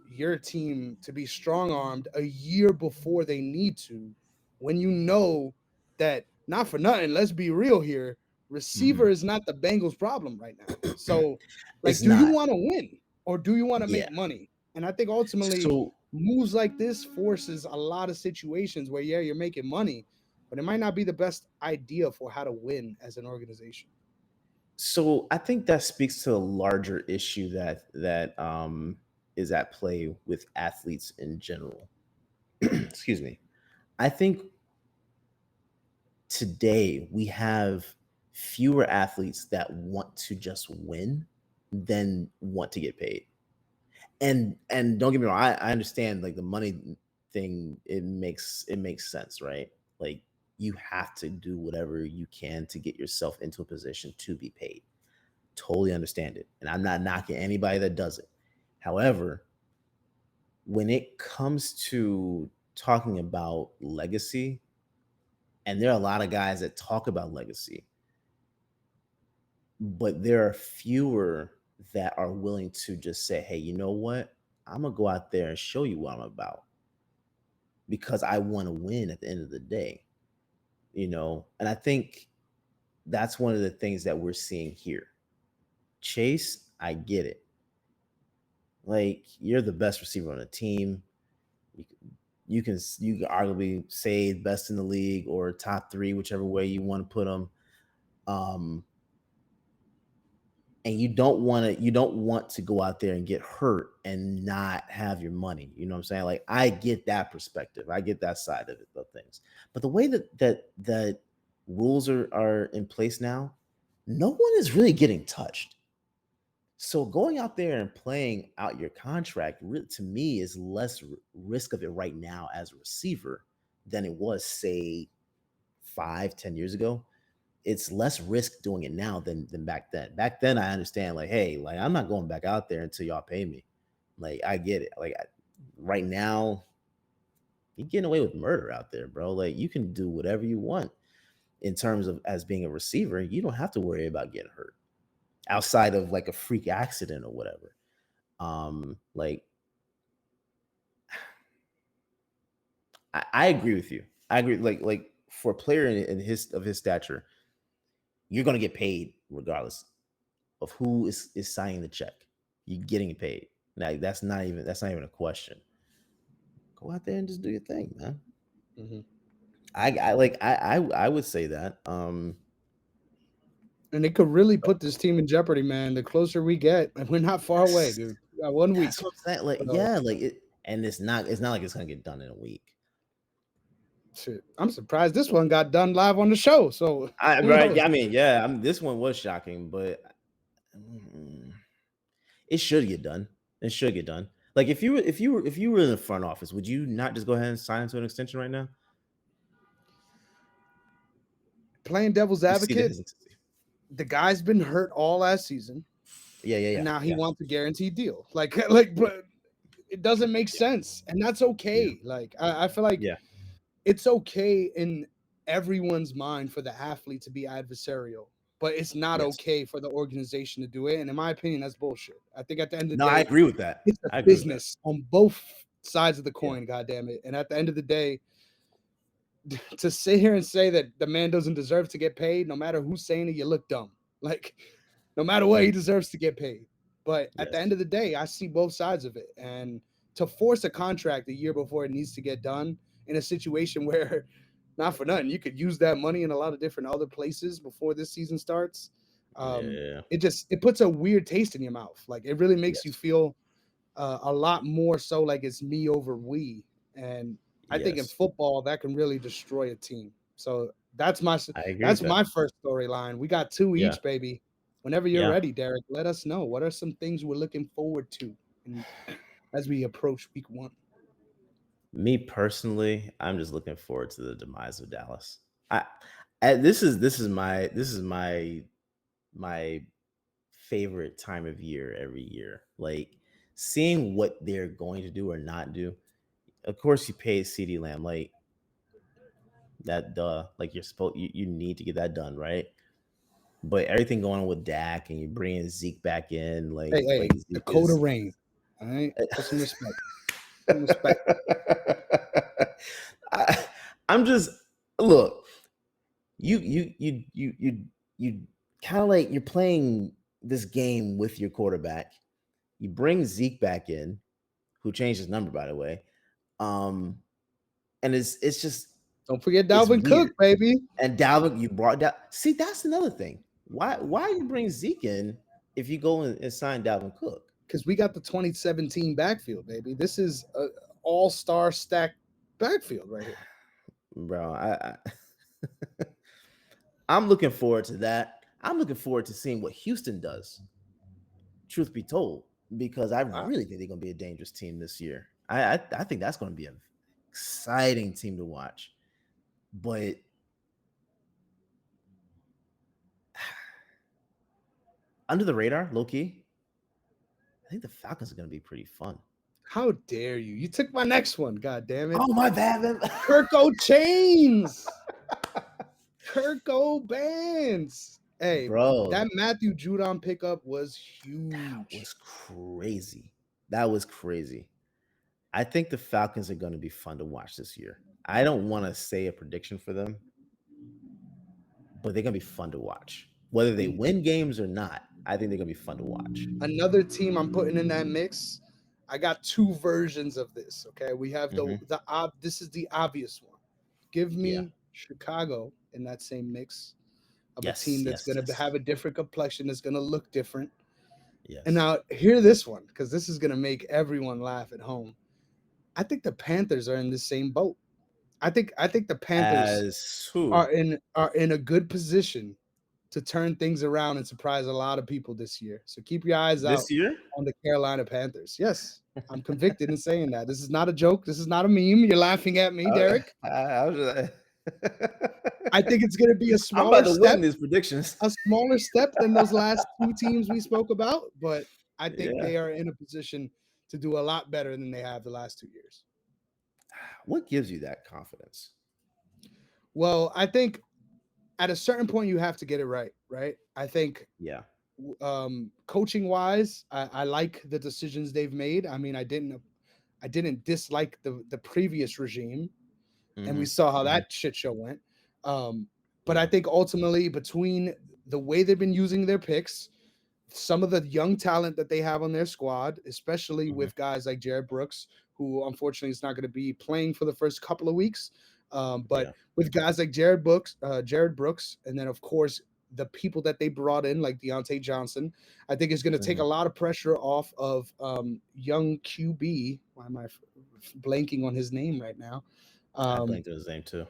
your team to be strong armed a year before they need to, when you know that, not for nothing, let's be real here, receiver Mhm. is not the Bengals problem right now. So like, It's do you not. want to win or do you want to Yeah. make money? And I think ultimately So moves like this forces a lot of situations where, yeah, you're making money, but it might not be the best idea for how to win as an organization. so I think that speaks to a larger issue that is at play with athletes in general. Excuse me. I think today we have fewer athletes that want to just win than want to get paid. And don't get me wrong, I understand like the money thing, it makes sense, right? Like you have to do whatever you can to get yourself into a position to be paid. Totally understand it. And I'm not knocking anybody that does it. However, when it comes to talking about legacy, and there are a lot of guys that talk about legacy, but there are fewer that are willing to just say, hey, you know what? I'm gonna go out there and show you what I'm about because I want to win at the end of the day. And I think that's one of the things that we're seeing here. Chase, I get it. Like you're the best receiver on the team. You, you can arguably say best in the league or top three, whichever way you want to put them. Um, and you don't want to go out there and get hurt and not have your money. You know what I'm saying? Like I get that perspective. I get that side of it of things. But the way that rules are in place now, no one is really getting touched. So going out there and playing out your contract to me is less risk of it right now as a receiver than it was say 5, 10 years ago. It's less risk doing it now than back then. Back then, I understand, like, hey, like I'm not going back out there until y'all pay me. Like, I get it. Like, right now, you're getting away with murder out there, bro. Like, you can do whatever you want in terms of as being a receiver. You don't have to worry about getting hurt outside of like a freak accident or whatever. Like, I agree with you. I agree. Like for a player in his stature, you're gonna get paid regardless of who is signing the check. You're getting paid. Now that's not even a question. Go out there and just do your thing, man. Mhm. I would say that. And it could really put this team in jeopardy, man. The closer we get, and we're not far away, That's dude. We got 1 week. that's what I'm saying. Like, So yeah, like it, and it's not like it's gonna get done in a week. shit. I'm surprised this one got done live on the show. So who Right. knows? Yeah, I mean, yeah, this one was shocking, but mm, it should get done. It should get done. Like if you were in the front office, would you not just go ahead and sign into an extension right now? Playing devil's You see the advocate, hesitancy. the guy's been hurt all last season, Yeah, yeah, and yeah, now he yeah, wants a guaranteed deal. Like, but it doesn't make yeah, sense, and that's yeah, okay. Like, I feel like yeah. it's okay in everyone's mind for the athlete to be adversarial, but it's not Yes. okay for the organization to do it. And in my opinion, that's bullshit. I think at the end of the No, I day, agree with that. it's a I agree with that. business on both sides of the Yeah, coin. God damn it! And at the end of the day, to sit here and say that the man doesn't deserve to get paid, no matter who's saying it, you look dumb. Like, no matter what, he deserves to get paid. But at the end yes, of the day, I see both sides of it. And to force a contract a year before it needs to get done in a situation where, not for nothing, you could use that money in a lot of different other places before this season starts. yeah, It puts a weird taste in your mouth. Like, it really makes you yes, feel a lot more so like it's me over we. And I think in yes. football that can really destroy a team. So that's my I agree with that's that. my first storyline. We got two Yeah, each, baby. Whenever you're yeah. ready, Derrick, let us know. What are some things we're looking forward to in, as we approach week one? Me personally, I'm just looking forward to the demise of Dallas. This is my favorite time of year every year. Like seeing what they're going to do or not do. Of course, you pay CD Lamb like that. Like you're supposed you need to get that done, right? But everything going on with Dak and you bringing Zeke back in, Hey, like hey, Zeke Dakota is. Rain. All right. Put some respect. Some respect. I, I'm just look. You kind of like you're playing this game with your quarterback. You bring Zeke back in, who changed his number by the way. Um, and it's just Don't forget it's Dalvin Cook, weird. baby. And Dalvin, you brought down. See, that's another thing. Why you bring Zeke in if you go and sign Dalvin Cook, Because we got the 2017 backfield, baby. This is a all-star stacked backfield right here. bro? I'm looking forward to that. I'm looking forward to seeing what Houston does. Truth be told, because I Wow. really think they're going to be a dangerous team this year. I think that's going to be an exciting team to watch. But under the radar, low key, I think the Falcons are going to be pretty fun. How dare you? You took my next one. God damn it. Oh my bad, man. Kirko Chains. Kirko Bands. Hey, that Bro, Matthew Judon pickup was that huge. was crazy. That was crazy. I think the Falcons are going to be fun to watch this year. I don't want to say a prediction for them, but they're going to be fun to watch. Whether they And win games or not, I think they're going to be fun to watch. another team I'm putting in that mix. I got two versions of this. Okay, we have Hmm. this is the obvious one. Give Yeah. me Chicago in that same mix of a Yes. team that's Yes. going to Yes. have a different complexion, that's going to look different. And Yes. now hear this one, because this is going to make everyone laugh at home. I think the Panthers are in the same boat. I think the Panthers As who? are in a good position to turn things around and surprise a lot of people this year. So keep your eyes out This year? on the Carolina Panthers. Yes, I'm convicted in saying that. This is not a joke. This is not a meme. You're laughing at me, Derek. I was just, I think it's going to be I'm about to step, win these predictions. a smaller step than those last two teams we spoke about, but I think Yeah. they are in a position to do a lot better than they have the last 2 years. What gives you that confidence? Well, I think at a certain point you have to get it right, right? I think Yeah. coaching wise, I like the decisions they've made. I mean, I didn't dislike the previous regime, and we Hmm. saw how Hmm. that shit show went. Um, but I Yeah. think ultimately between the way they've been using their picks, some of the young talent that they have on their squad, especially Hmm. with guys like Jared Brooks, who unfortunately is not going to be playing for the first couple of weeks. But Yeah. with guys like Jared Brooks, and then of course the people that they brought in, like Deontay Johnson, I think is going to take a Hmm. lot of pressure off of young QB. Why am I blanking on his name right now? I Um, blanked on his name too.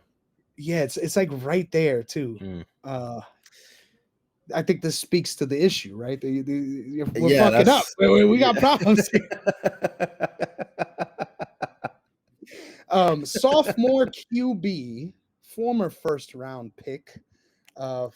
yeah, it's like right there too. Mm. Uh, I think this speaks to the issue, right? We're Yeah, fucking up. that's We got yeah. problems here. Sophomore QB, former first round pick,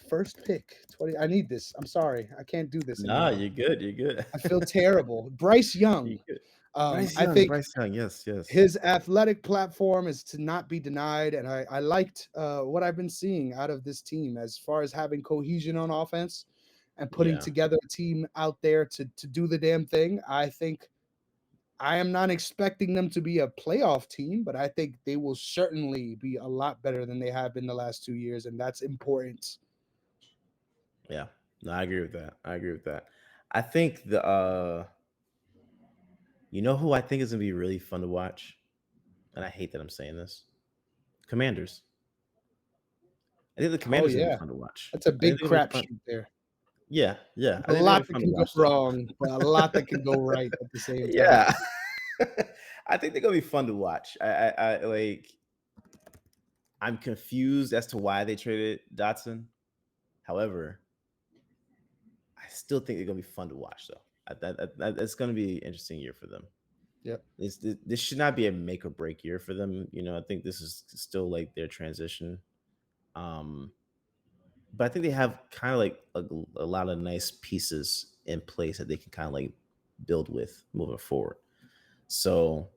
First pick 20. I need this. I'm sorry. I can't do this Nah, anymore. you're good. You're good. I feel terrible. Bryce You're Young. good. Bryce I Young. think Bryce Young. Yes. Yes. his athletic platform is to not be denied, and I liked what I've been seeing out of this team as far as having cohesion on offense and putting Yeah. together a team out there to do the damn thing. I think I am not expecting them to be a playoff team, but I think they will certainly be a lot better than they have been the last 2 years, and that's important. Yeah. No, I agree with that. I agree with that. I think the you know who I think is gonna be really fun to watch, and I hate that I'm saying this. Commanders. I think the Oh Commanders are gonna be yeah, fun to watch. that's a I think big they're gonna be fun. crapshoot there. Yeah, yeah. There's I a think they're gonna lot be that fun to can go watch though. wrong, but a lot that can go right at the same time. Yeah. I think they're gonna be fun to watch. I like I'm confused as to why they traded Dotson. However, I still think they're gonna be fun to watch though. It's gonna be an interesting year for them. Yep. This should not be a make or break year for them. You know, I think this is still like their transition. Um, but I think they have kind of like a lot of nice pieces in place that they can kind of like build with moving forward. So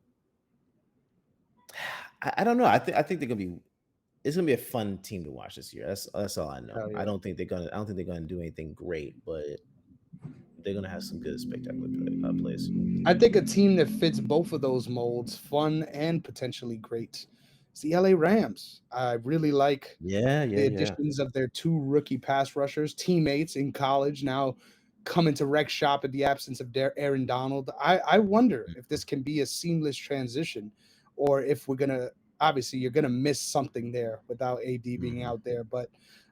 I don't know. I think they're gonna be. It's gonna be a fun team to watch this year. That's all I know. Hell I yeah. don't think they're gonna. I don't think they're gonna do anything great, but they're gonna have some good spectacular plays. I think a team that fits both of those molds, fun and potentially great, is the LA Rams. I really like Yeah, yeah, the yeah. additions of their two rookie pass rushers, teammates in college, now coming to wreck shop at the absence of Aaron Donald. I wonder if this can be a seamless transition, or if we're gonna obviously you're gonna miss something there without AD being Hmm. out there. But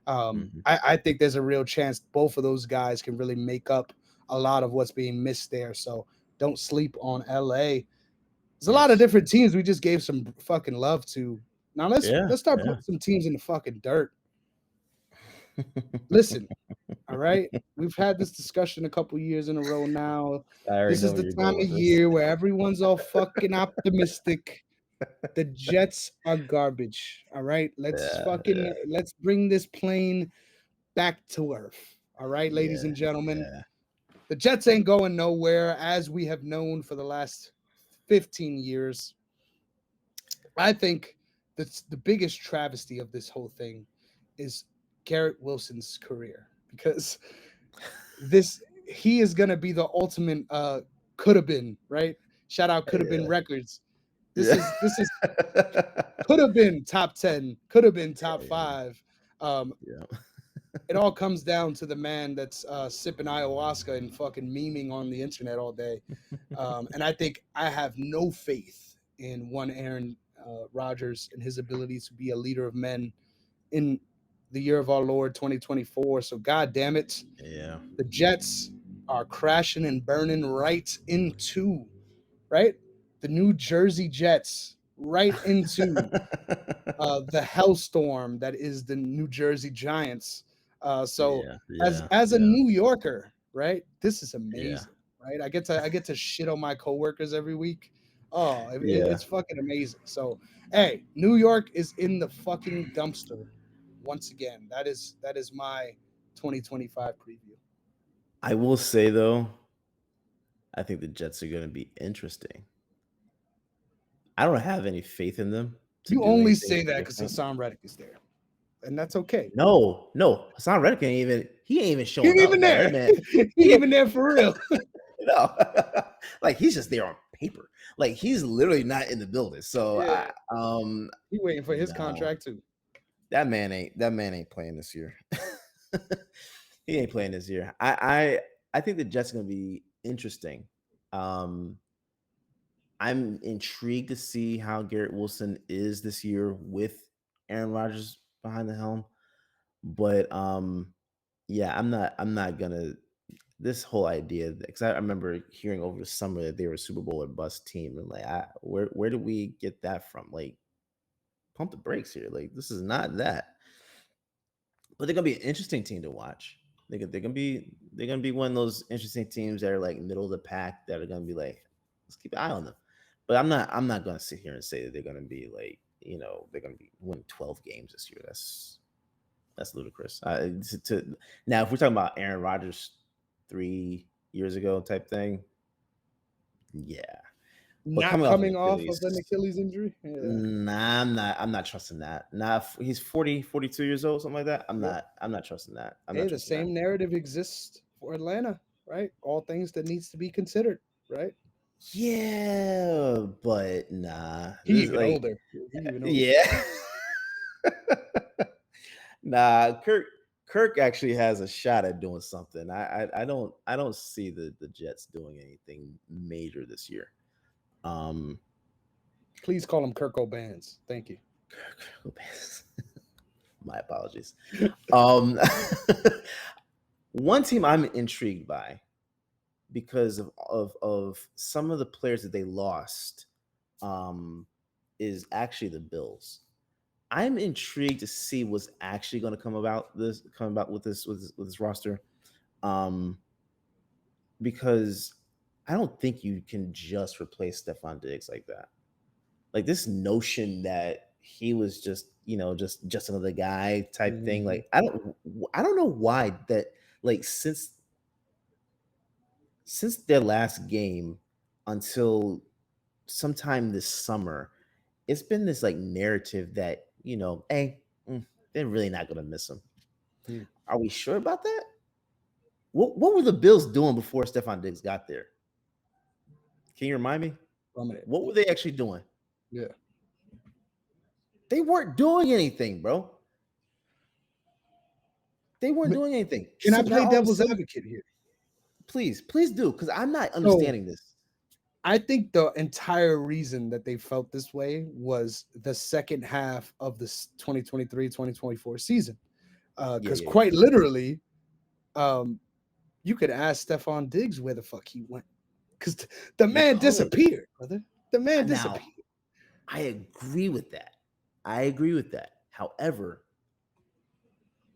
Hmm. I think there's a real chance both of those guys can really make up a lot of what's being missed there. So don't sleep on LA. There's a lot of Yes. different teams we just gave some fucking love to. Now Yeah. let's start Yeah. putting some teams in the fucking dirt. Listen, all right. We've had this discussion a couple years in a row now. I already This know is where the you're time going of with this. year where everyone's all fucking optimistic. The Jets are garbage. All right. Yeah, yeah, Let's bring this plane back to earth. All right, ladies yeah, and gentlemen. yeah. The Jets ain't going nowhere, as we have known for the last 15 years. I think that's the biggest travesty of this whole thing is Garrett Wilson's career, because this he is gonna be the ultimate could have been, right? Shout out could have been Yeah, records. yeah. This is could have been top 10, could have been top Yeah, 5. Um, yeah. it all comes down to the man that's sipping ayahuasca and fucking memeing on the internet all day. And I think I have no faith in one Aaron Rodgers and his ability to be a leader of men in the year of our Lord 2024. So, God damn it, Yeah. the Jets are crashing and burning right into, right? The New Jersey Jets, right into the hellstorm that is the New Jersey Giants. So Yeah, as yeah, as a yeah, New Yorker, right, this is yeah, amazing, right? I get to shit on my coworkers every week. Oh, yeah. it's fucking amazing. So hey, New York is in the fucking dumpster once again. That is my 2025 preview. I will say though, I think the Jets are going to be interesting. I don't have any faith in them to You do only anything say that because different. Hassan Reddick is there, and that's okay. No, no. Hassan Reddick ain't even He showing ain't up, even bro. That there. man, He ain't he ain't, even there for real. no. Like he's just there on paper. Like he's literally not in the building. So Yeah, he waiting for his no. contract too. That man ain't playing this year. He ain't playing this year. I think the Jets are gonna be interesting. Um I'm intrigued to see how Garrett Wilson is this year with Aaron Rodgers behind the helm. But yeah, I'm not gonna this whole idea because I remember hearing over the summer that they were a Super Bowl or bust team, and like where did we get that from? Like pump the brakes here. Like this is not that. But they're gonna be an interesting team to watch. They're gonna be one of those interesting teams that are like middle of the pack that are gonna be like, let's keep an eye on them. But I'm not gonna sit here and say that they're gonna be like, they're gonna be winning 12 games this year. That's That's ludicrous. Now, if we're talking about Aaron Rodgers 3 years ago type thing, yeah. But Not coming off an coming off of Achilles, an Achilles injury. Yeah. nah, I'm not trusting that. Nah, he's 40, 42 years old, something like that. Yep. I'm not trusting that. I'm Hey, not the trusting that. same narrative exists for Atlanta, right? All things that needs to be considered, right? Yeah, but nah. He This is even like, older. He even older. yeah. Nah, Kirk actually has a shot at doing something. I don't see the Jets doing anything major this year. Um Please call him Kirk O'Bans. Thank you. Kirk, my apologies. Um One team I'm intrigued by because of some of the players that they lost um is actually the Bills. I'm intrigued to see what's actually going to come about with this roster. Um because I don't think you can just replace Stephon Diggs like that. Like this notion that he was just, just another guy type thing. Mhm. Like I don't know why that, like, since their last game until sometime this summer, it's been this like narrative that, hey, they're really not gonna miss him. Hmm. Are we sure about that? What were the Bills doing before Stephon Diggs got there? Can you remind me? Dominant. What were they actually doing? Yeah. They weren't doing anything, bro. They weren't But doing anything. can I So now play all of a devil's sudden, advocate here? please do, because I'm not So understanding this. I think the entire reason that they felt this way was the second half of this 2023-2024 season. Yeah, Because yeah, yeah. quite literally, um, you could ask Stephon Diggs where the fuck he went. Because the man No, disappeared, brother. The man now disappeared. I agree with that. I agree with that. However,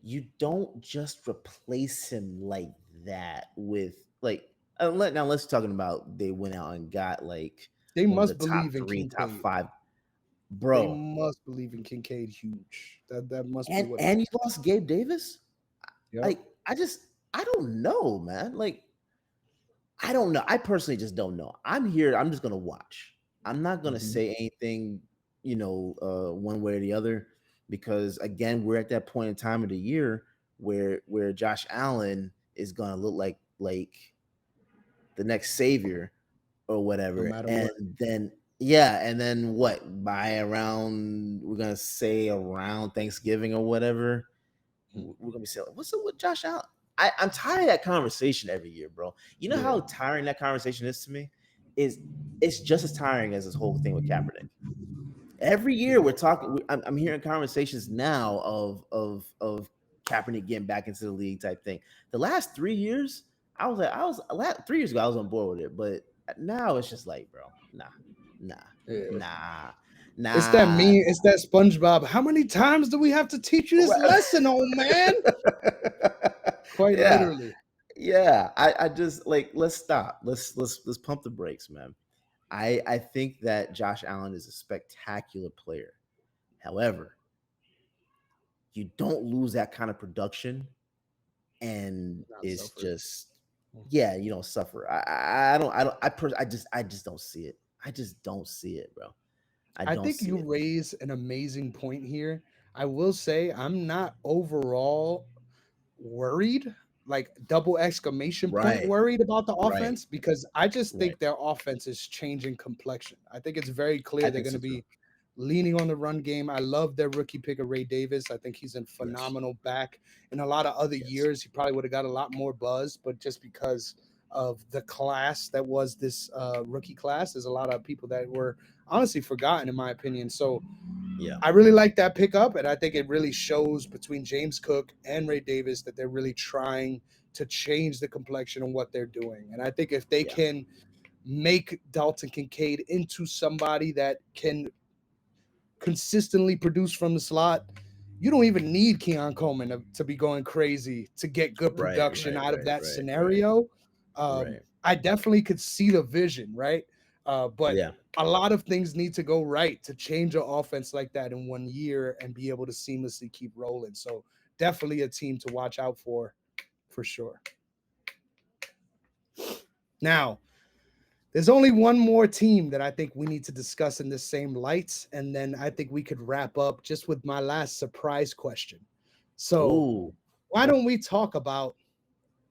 you don't just replace him like that with like now let's talking about they went out and got like They one of the must top believe in three, top Kincaid. five, They bro. must believe in Kincaid huge. That must be And what it and you is. lost Gabe Davis. Yep. Like I don't know, man. Like I don't know. I personally just don't know. I'm here. I'm just gonna watch. I'm not gonna Mhm. say anything, one way or the other, because again, we're at that point in time of the year where Josh Allen is gonna look like the next savior or No whatever, matter and what. then yeah, and then what? By around, we're gonna say around Thanksgiving or whatever, Mhm. we're gonna be saying, "What's up with Josh Allen?" I'm tired of that conversation every year, bro. You know Yeah. how tiring that conversation is to me? Is It's just as tiring as this whole thing with Kaepernick. Every year we're talking. I'm hearing conversations now of Kaepernick getting back into the league type thing. The last 3 years, last 3 years ago I was on board with it, but now it's just like, bro, nah, Yeah. nah, It's that nah. me. It's that SpongeBob. How many times do we have to teach you this Right. lesson, old man? Quite Yeah, literally. yeah. I just like, let's stop. Let's pump the brakes, man. I think that Josh Allen is a spectacular player. However, you don't lose that kind of production, and Not it's suffer. just, yeah, you don't suffer. I just don't see it. I just don't see it, bro. I I don't think see you it. raise an amazing point here. I will say I'm not overall worried, like double exclamation point Right, worried about the right, offense because I just right. think their offense is changing complexion. I think it's very I clear they're think going so to too. be leaning on the run game. I love their rookie pick of Ray Davis. I think he's a Yes, phenomenal back. In a lot of other yes, years, he probably would have got a lot more buzz, but just because of the class that was this rookie class, there's a lot of people that were honestly forgotten, in my opinion. So yeah, I really like that pickup, and I think it really shows between James Cook and Ray Davis that they're really trying to change the complexion of what they're doing. And I think if they yeah, can make Dalton Kincaid into somebody that can consistently produce from the slot, you don't even need Keon Coleman to be going crazy to get good right, production right, out of right, that right, right, scenario. right. I definitely could see the vision, right? But Yeah, a lot of things need to go right to change an offense like that in 1 year and be able to seamlessly keep rolling. So definitely a team to watch out for sure. Now, there's only one more team that I think we need to discuss in the same light, and then I think we could wrap up just with my last surprise question. So, Ooh. why Okay. don't we talk about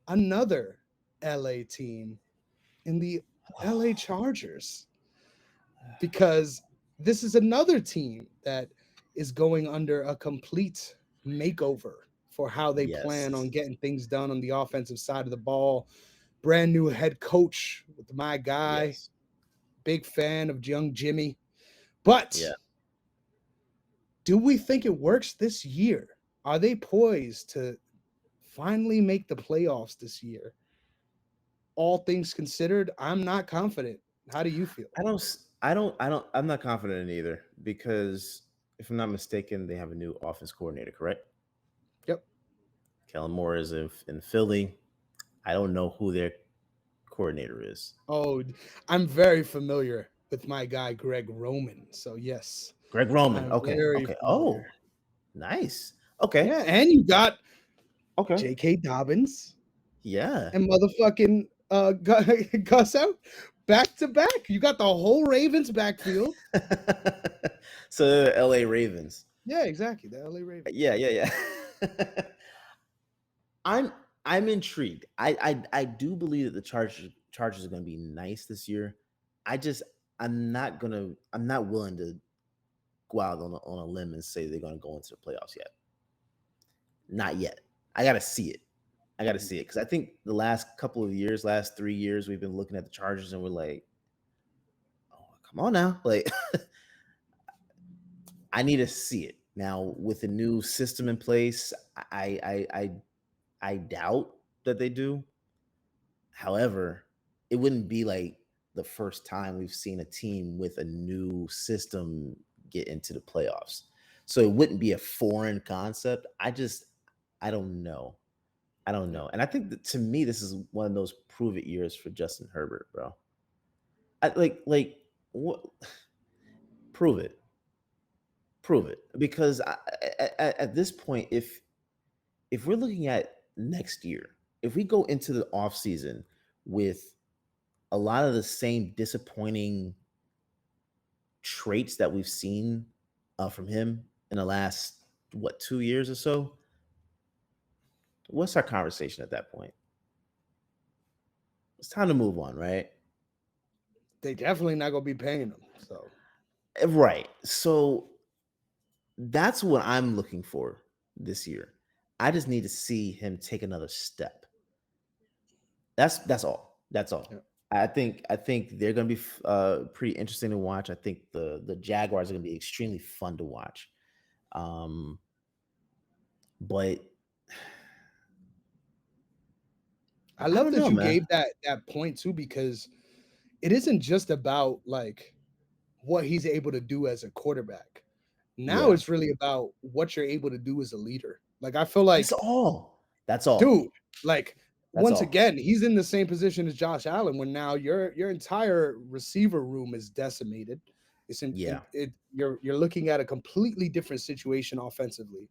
another LA team in the LA Chargers? Because this is another team that is going under a complete makeover for how they plan on Yes. getting things done on the offensive side of the ball. Brand new head coach with my guy, Yes. big fan of young Jimmy. Yeah. But do we think it works this year? Are they poised to finally make the playoffs this year? All things considered, I'm not confident. How do you feel? I'm not confident in either because if I'm not mistaken, they have a new offense coordinator, correct? Yep. Kellen Moore is in Philly. I don't know who their coordinator is. Oh, I'm very familiar with my guy Greg Roman. So yes, Greg Roman. I'm Okay. very Okay. familiar. Oh, nice. Okay. Yeah, and you got Okay. J.K. Dobbins Yeah. and motherfucking Gus out back to back. You got the whole Ravens backfield. So LA Ravens. Yeah, exactly. The LA Ravens. Yeah, yeah, yeah. I'm I'm intrigued. I do believe that the Chargers are going to be nice this year. I just I'm not willing to go out on a limb and say they're going to go into the playoffs yet. Not yet. I got to see it. I got to see it because I think the last couple of years, last 3 years, we've been looking at the Chargers and we're like, oh, come on now, like I need to see it now with the new system in place. I doubt that they do. However, it wouldn't be like the first time we've seen a team with a new system get into the playoffs. So it wouldn't be a foreign concept. I don't know. I don't Yeah. know. And I think that to me, this is one of those prove it years for Justin Herbert, bro. Like what? Prove it. Prove it. Because at this point, if we're looking at next year, if we go into the offseason with a lot of the same disappointing traits that we've seen from him in the last, what, 2 years or so, what's our conversation at that point? It's time to move on, right? They definitely not gonna be paying them. So Right. So that's what I'm looking for this year. I just need to see him take another step. That's all. That's yeah. all. I think they're going to be pretty interesting to watch. I think the Jaguars are going to be extremely fun to watch. Um, but I I love don't that know, you man. gave that point too, because it isn't just about like what he's able to do as a quarterback. Now Yeah, it's really about what you're able to do as a leader. Like I feel that's like, all. That's all. dude, like That's once all. again, he's in the same position as Josh Allen when now your entire receiver room is decimated. It's Yeah, you're looking at a completely different situation offensively.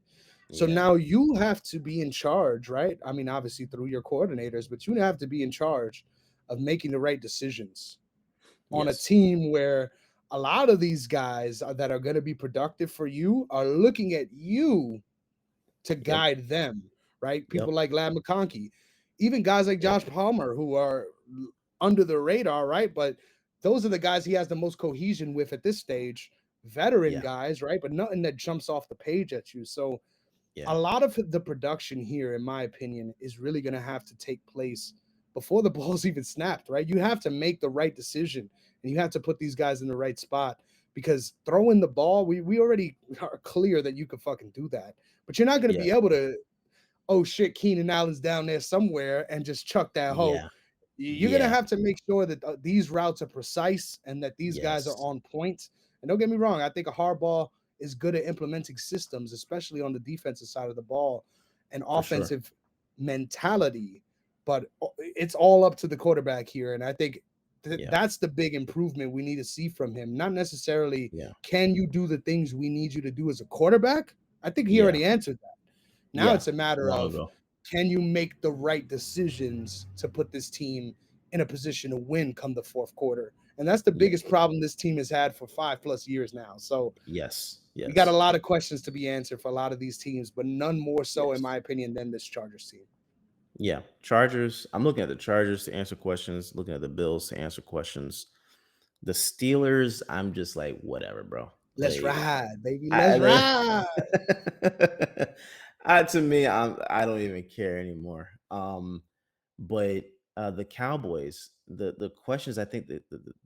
So yeah, now you have to be in charge, right? I mean, obviously through your coordinators, but you have to be in charge of making the right decisions on a yes, team where a lot of these guys that are going to be productive for you are looking at you to yep, guide them, right? People yep, like Lad McConkey, even guys like yep, Josh Palmer, who are under the radar, right? But those are the guys he has the most cohesion with at this stage, veteran yeah, guys, right? But nothing that jumps off the page at you. So yeah, a lot of the production here, in my opinion, is really going to have to take place before the ball's even snapped, right? You have to make the right decision and you have to put these guys in the right spot because throwing the ball, we already are clear that you could fucking do that, but you're not going to yeah, be able to, oh shit, Keenan Allen's down there somewhere and just chuck that hoe. yeah, You're going to yeah, have to make sure that these routes are precise and that these guys are yes, on point. And don't get me wrong, I think a hardball is good at implementing systems, especially on the defensive side of the ball and for sure. offensive mentality. But it's all up to the quarterback here. And I think Yeah, that's the big improvement we need to see from him. Not necessarily yeah, can you do the things we need you to do as a quarterback. I think he yeah, already answered that. Now Yeah, it's a matter long of, ago. can you make the right decisions to put this team in a position to win come the fourth quarter? And that's the Yeah. biggest problem this team has had for 5+ years now. So Yes. we got a Yes. lot of questions to be answered for a lot of these teams, but none more so, in Yes. my opinion, than this Chargers team. Yeah. Chargers. I'm looking at the Chargers to answer questions, looking at the Bills to answer questions. The Steelers, I'm just like, whatever, bro. Let's Like, ride, baby. I, Let's ride. to me, I don't even care anymore. But the Cowboys, the questions I think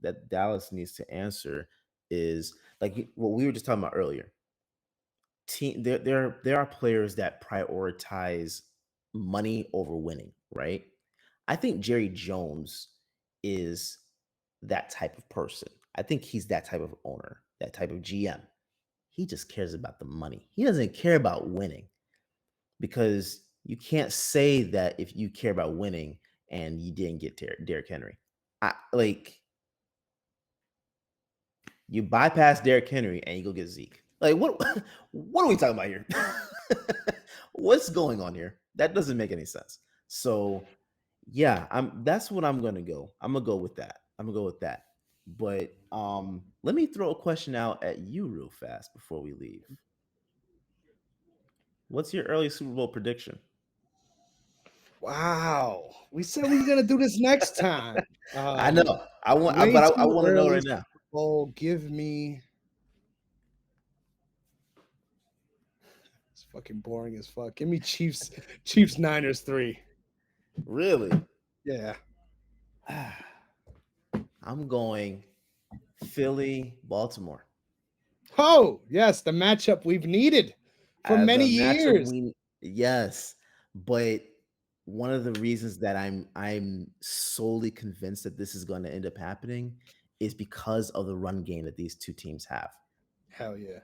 that Dallas needs to answer is like what we were just talking about earlier. There are players that prioritize money over winning, right? I think Jerry Jones is that type of person. I think he's that type of owner, that type of GM. He just cares about the money. He doesn't care about winning because you can't say that if you care about winning and you didn't get Derrick Henry. Like you bypass Derrick Henry and you go get Zeke. Like what? What are we talking about here? What's going on here? That doesn't make any sense. So yeah, that's what I'm gonna go. I'm gonna go with that. I'm gonna go with that. But let me throw a question out at you real fast before we leave. What's your early Super Bowl prediction? Wow. We said we were gonna do this next time. I know. Way I too want to know early right now. Super Bowl. Give me, it's fucking boring as fuck. Give me Chiefs Niners 3. Really? Yeah. I'm going Philly, Baltimore. Oh, yes, the matchup we've needed for many The matchup years. we yes, but one of the reasons that I'm solely convinced that this is going to end up happening is because of the run game that these two teams have. Hell yeah.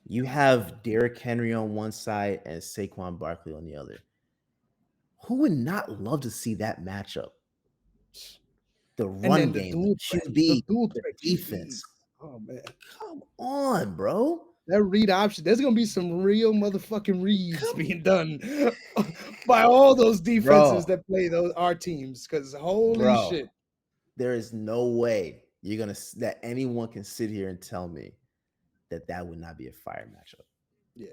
You have Derrick Henry on one side and Saquon Barkley on the other. Who would not love to see that matchup? The And run then the game, the dual threat, the QB, dual the threat defense. QBs. Oh man. Come on, bro. That read option, there's gonna be some real motherfucking reads Come, being done by all those defenses bro, that play those our teams. Cause holy bro. shit. There is no way that anyone can sit here and tell me that that would not be a fire matchup. Yeah.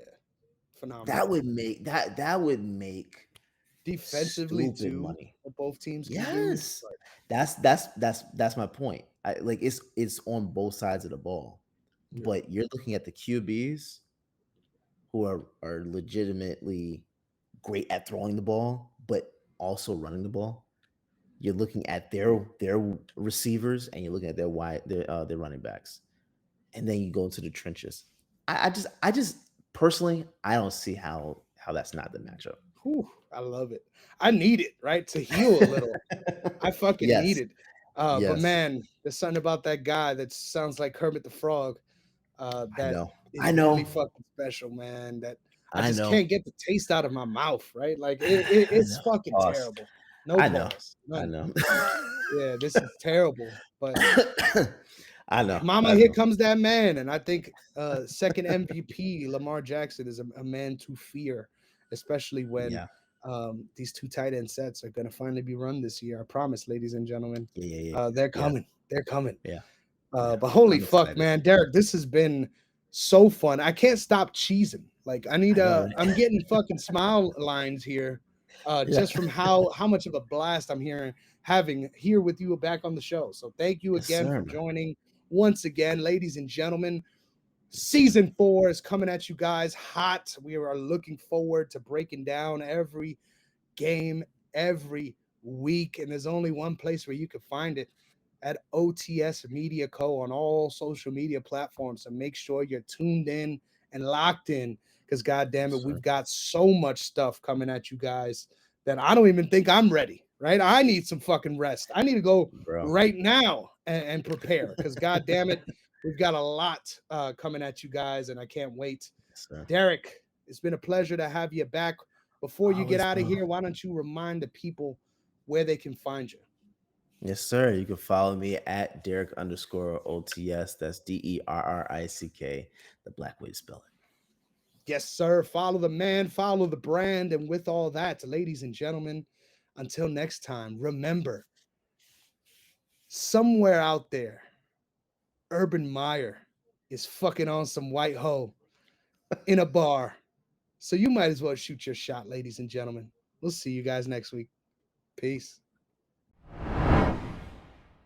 Phenomenal. That would make that would make Defensively stupid too, money. what both teams can do. Yes. But That's my point. I like it's on both sides of the ball. yeah. But you're looking at the QBs who are legitimately great at throwing the ball, but also running the ball. You're looking at their receivers and you're looking at their running backs. And then you go into the trenches. I just personally I don't see how that's not the matchup. Whew, I love it. I need it, right? To heal a little. I fucking need Yes. it. But Yes. man, there's something about that guy that sounds like Kermit the Frog. I That know. I is really know. fucking special, man. That I I just know. can't get the taste out of my mouth, right? Like I it's know. fucking Pause. terrible. No I know. pause, I none. know. Yeah, this is terrible. But I know. Mama, I here know. comes that man, and I think second MVP Lamar Jackson is a man to fear, especially when Yeah. these two tight end sets are going to finally be run this year. I promise, ladies and gentlemen, Yeah. Yeah. Yeah. they're Yeah. coming. They're coming. Yeah. Yeah. But holy I'm fuck, excited. man, Derek, this has been so fun. I can't stop cheesing. Like I need I know, I'm right? getting fucking smile lines here, Yeah. just from how much of a blast I'm having here with you back on the show. So thank you Yes, again sir, for man. joining once again, ladies and gentlemen. Season 4 is coming at you guys hot. We are looking forward to breaking down every game every week. And there's only one place where you can find it, at OTS Media Co. on all social media platforms. So make sure you're tuned in and locked in because, God damn Yes, it, we've sir. got so much stuff coming at you guys that I don't even think I'm ready, right? I need some fucking rest. I need to go Bro. right now and prepare because, God damn it, we've got a lot coming at you guys and I can't wait. Yes, sir. Derek, it's been a pleasure to have you back. Before you get Always, out of bro. here, why don't you remind the people where they can find you? Yes, sir. You can follow me at Derrick _OTS. That's DERRICK, the black way to spell it. Yes, sir. Follow the man, follow the brand. And with all that, ladies and gentlemen, until next time, remember somewhere out there, Urban Meyer is fucking on some white hoe in a bar. So you might as well shoot your shot, ladies and gentlemen. We'll see you guys next week. Peace.